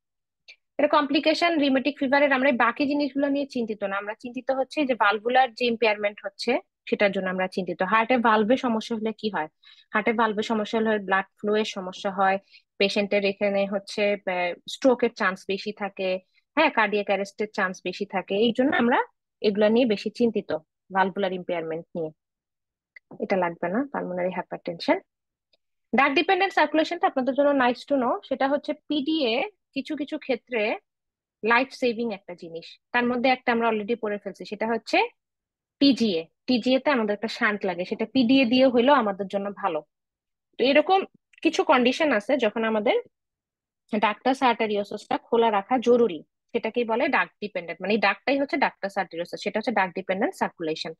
এটা কমপ্লিকেশন রিউমেটিক ফিভারের। আমরা এই বাকি জিনিসগুলো নিয়ে চিন্তিত না, আমরা চিন্তিত হচ্ছে যে ভালভুলার যে ইম্পেয়ারমেন্ট হচ্ছে সেটার জন্য আমরা চিন্তিত। হার্টে ভালভে সমস্যা হলে কি হয়? হার্টে ভালভে সমস্যা হলে ব্লাড ফ্লো এর সমস্যা হয়, পেশেন্টের এখানে হচ্ছে স্ট্রোকের চান্স বেশি থাকে, হ্যাঁ, কার্ডিয়াক অ্যারেস্টের চান্স বেশি থাকে, এই জন্য আমরা এগুলো নিয়ে বেশি চিন্তিত, ভালভুলার ইম্পেয়ারমেন্ট নিয়ে। এটা লাগবে না, পালমোনারি হাইপারটেনশন। ডার্ক ডিপেন্ডেন্ট সার্কুলেশনটা আপনাদের জন্য নাইস টু নো, সেটা হচ্ছে পিডিএ কিছু কিছু ক্ষেত্রে লাইফ সেভিং একটা জিনিস। তার মধ্যে একটা আমরা অলরেডি পড়ে ফেলছি, সেটা হচ্ছে পিজিএ। টিজিএ তে আমাদের একটা শান্ট লাগে, সেটা পিডিএ দিয়ে হইলেও আমাদের জন্য ভালো। তো এরকম কিছু কন্ডিশন আছে যখন আমাদের ডাক্টাস আর্টারিওসাসটা খোলা রাখা জরুরি। সেটাকেই বলে ডাক ডিপেন্ডেন্ট, মানে এই ডাকটাই হচ্ছে ডাক্টাস আর্টারিওসাস, সেটা হচ্ছে ডাক ডিপেন্ডেন্ট সার্কুলেশন।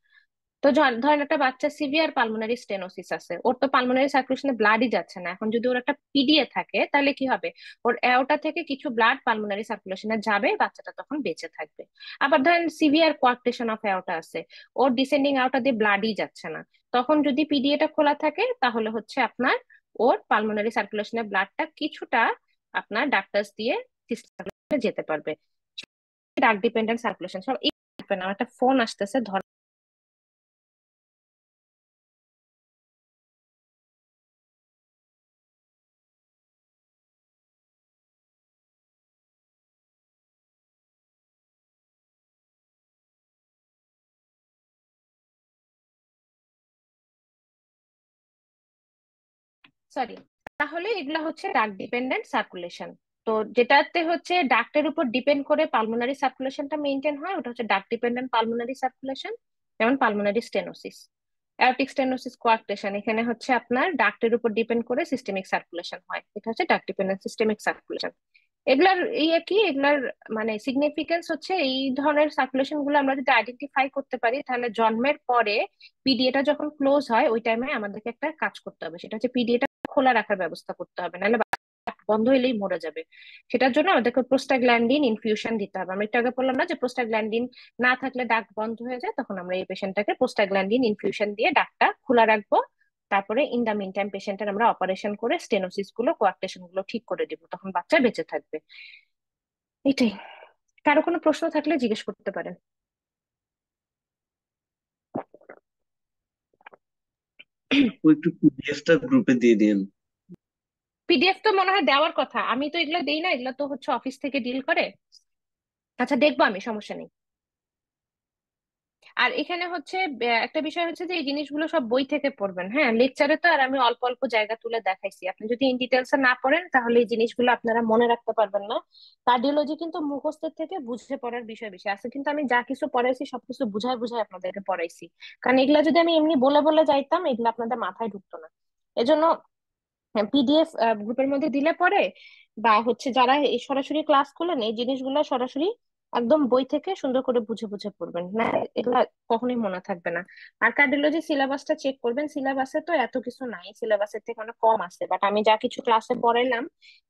তো ধরেন একটা বাচ্চা সিভিয়ার পালমোনারি স্টেনোসিস আছে, ওর তো পালমোনারি সার্কুলেশনে ব্লাডই যাচ্ছে না। এখন যদি ওর একটা পিডিএ থাকে তাহলে কি হবে, ওর অ্যাওর্টা থেকে কিছু ব্লাড পালমোনারি সার্কুলেশনে যাবে, বাচ্চাটা তখন বেঁচে থাকবে। আবার ধরেন সিভিয়ার কোয়ার্কটেশন অফ অ্যাওর্টা আছে, ওর ডিসেন্ডিং অ্যাওর্টা দিয়ে ব্লাডই যাচ্ছে না, তখন যদি পিডিএটা খোলা থাকে তাহলে হচ্ছে আপনার ওর পালমোনারি সার্কুলেশনের ব্লাডটা কিছুটা আপনার ডাক্টাস দিয়ে সিস্টেমে যেতে পারবে। ডাক ডিপেন্ডেন্ট সার্কুলেশন সব এই, আমার একটা ফোন আসতেছে ধর। সরি, তাহলে এগুলা হচ্ছে ডাক ডিপেন্ডেন্ট সার্কুলেশন। তো যেটাতে হচ্ছে ডাক্টের উপর ডিপেন্ড করে পালমোনারি সার্কুলেশনটা মেনটেন হয়, ওটা হচ্ছে ডাক ডিপেন্ডেন্ট পালমোনারি সার্কুলেশন। যেমন পালমোনারি স্টেনোসিস, অ্যাortic স্টেনোসিস কোয়ার্কটেশন, এখানে হচ্ছে আপনার ডাক্টের উপর ডিপেন্ড করে সিস্টেমিক সার্কুলেশন হয়, এটা হচ্ছে ডাক ডিপেন্ডেন্ট সিস্টেমিক সার্কুলেশন। এগুলার ইয়ে কি, এগুলার মানে সিগনিফিকেন্স হচ্ছে এই ধরনের সার্কুলেশন গুলো আমরা যদি আইডেন্টিফাই করতে পারি তাহলে জন্মের পরে পিডিএটা যখন ক্লোজ হয় ওই টাইমে আমাদেরকে একটা কাজ করতে হবে, সেটা হচ্ছে পিডিএটা খোলা রাখার ব্যবস্থা করতে হবে, নাহলে বন্ধ হইলেই মরে যাবে। সেটার জন্য আমাদেরকে প্রোস্টাগ্ল্যান্ডিন ইনফিউশন দিতে হবে। আমরা একটু আগে বললাম না যে প্রোস্টাগ্ল্যান্ডিন না থাকলে ডাক বন্ধ হয়ে যায়, তখন আমরা এই পেশেন্টটাকে প্রোস্টাগ্ল্যান্ডিন ইনফিউশন দিয়ে ডাকটা খোলা রাখবো। তারপরে ইন দা মিন টাইম পেশেন্টের আমরা অপারেশন করে স্টেনোসিস গুলো কোয়ার্কটেশন গুলো ঠিক করে দিব, তখন বাচ্চা বেঁচে থাকবে। এটাই। কারো কোনো প্রশ্ন থাকলে জিজ্ঞেস করতে পারেন। আপু একটু পিডিএফটা গ্রুপে দিয়ে দিন। পিডিএফ তো মনে হয় দেওয়ার কথা, আমি তো এগুলো দেই না, এগুলো তো হচ্ছে অফিস থেকে ডিল করে। আচ্ছা দেখবো আমি, সমস্যা নেই। আর এখানে হচ্ছে একটা বিষয় হচ্ছে যে এই জিনিসগুলো সব বই থেকে পড়বেন, হ্যাঁ, লেকচারে তো আর আমি অল্প অল্প জায়গা তুলে দেখাইছি, আপনি যদি ইন ডিটেলসে না পড়েন তাহলে এই জিনিসগুলো আপনারা মনে রাখতে পারবেন না। কার্ডিওলজি কিন্তু মুখস্থের থেকে বুঝে পড়ার বিষয় বেশি আছে, কিন্তু আমি যা কিছু পড়াইছি সবকিছু বুঝায় বুঝায় আপনাদেরকে পড়াইছি। কারণ এগুলা যদি আমি এমনি বলে বলে যাইতাম এগুলো আপনাদের মাথায় ঢুকতো না। এজন্য পিডিএফ গ্রুপের মধ্যে দিলে পরে, বা হচ্ছে যারা এই সরাসরি ক্লাস করলেন এই জিনিসগুলো সরাসরি একদম বই থেকে সুন্দর করে বুঝে বুঝে পড়বেন, না এগুলা কখনোই মনে থাকবে না। আর কার্ডিওলজি সিলেবাসটা চেক করবেন, সিলেবাসে তো এত কিছু নাই, সিলেবাসের থেকে অনেক কম আছে, বাট আমি যা কিছু ক্লাসে পড়াইলাম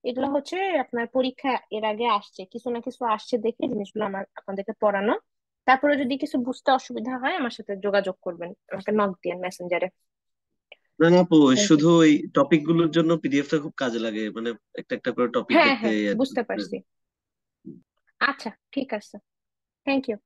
এগুলো হচ্ছে আপনার পরীক্ষা এর আগে আসছে, কিছু না কিছু আসছে দেখে জিনিসগুলো আমার আপনাদেরকে পড়ানো। তারপরে যদি কিছু বুঝতে অসুবিধা হয় আমার সাথে যোগাযোগ করবেন, আমাকে নক দিয়েন মেসেঞ্জারে। না না আপু, ওই থ্যাংক ইউ। শুধু ওই টপিক গুলোর জন্য পিডিএফটা খুব কাজে লাগে, মানে একটা একটা করে টপিক হ্যাঁ দেখতে হ্যাঁ, আর কি। বুঝতে পারছি। আচ্ছা ঠিক আছে, থ্যাংক ইউ।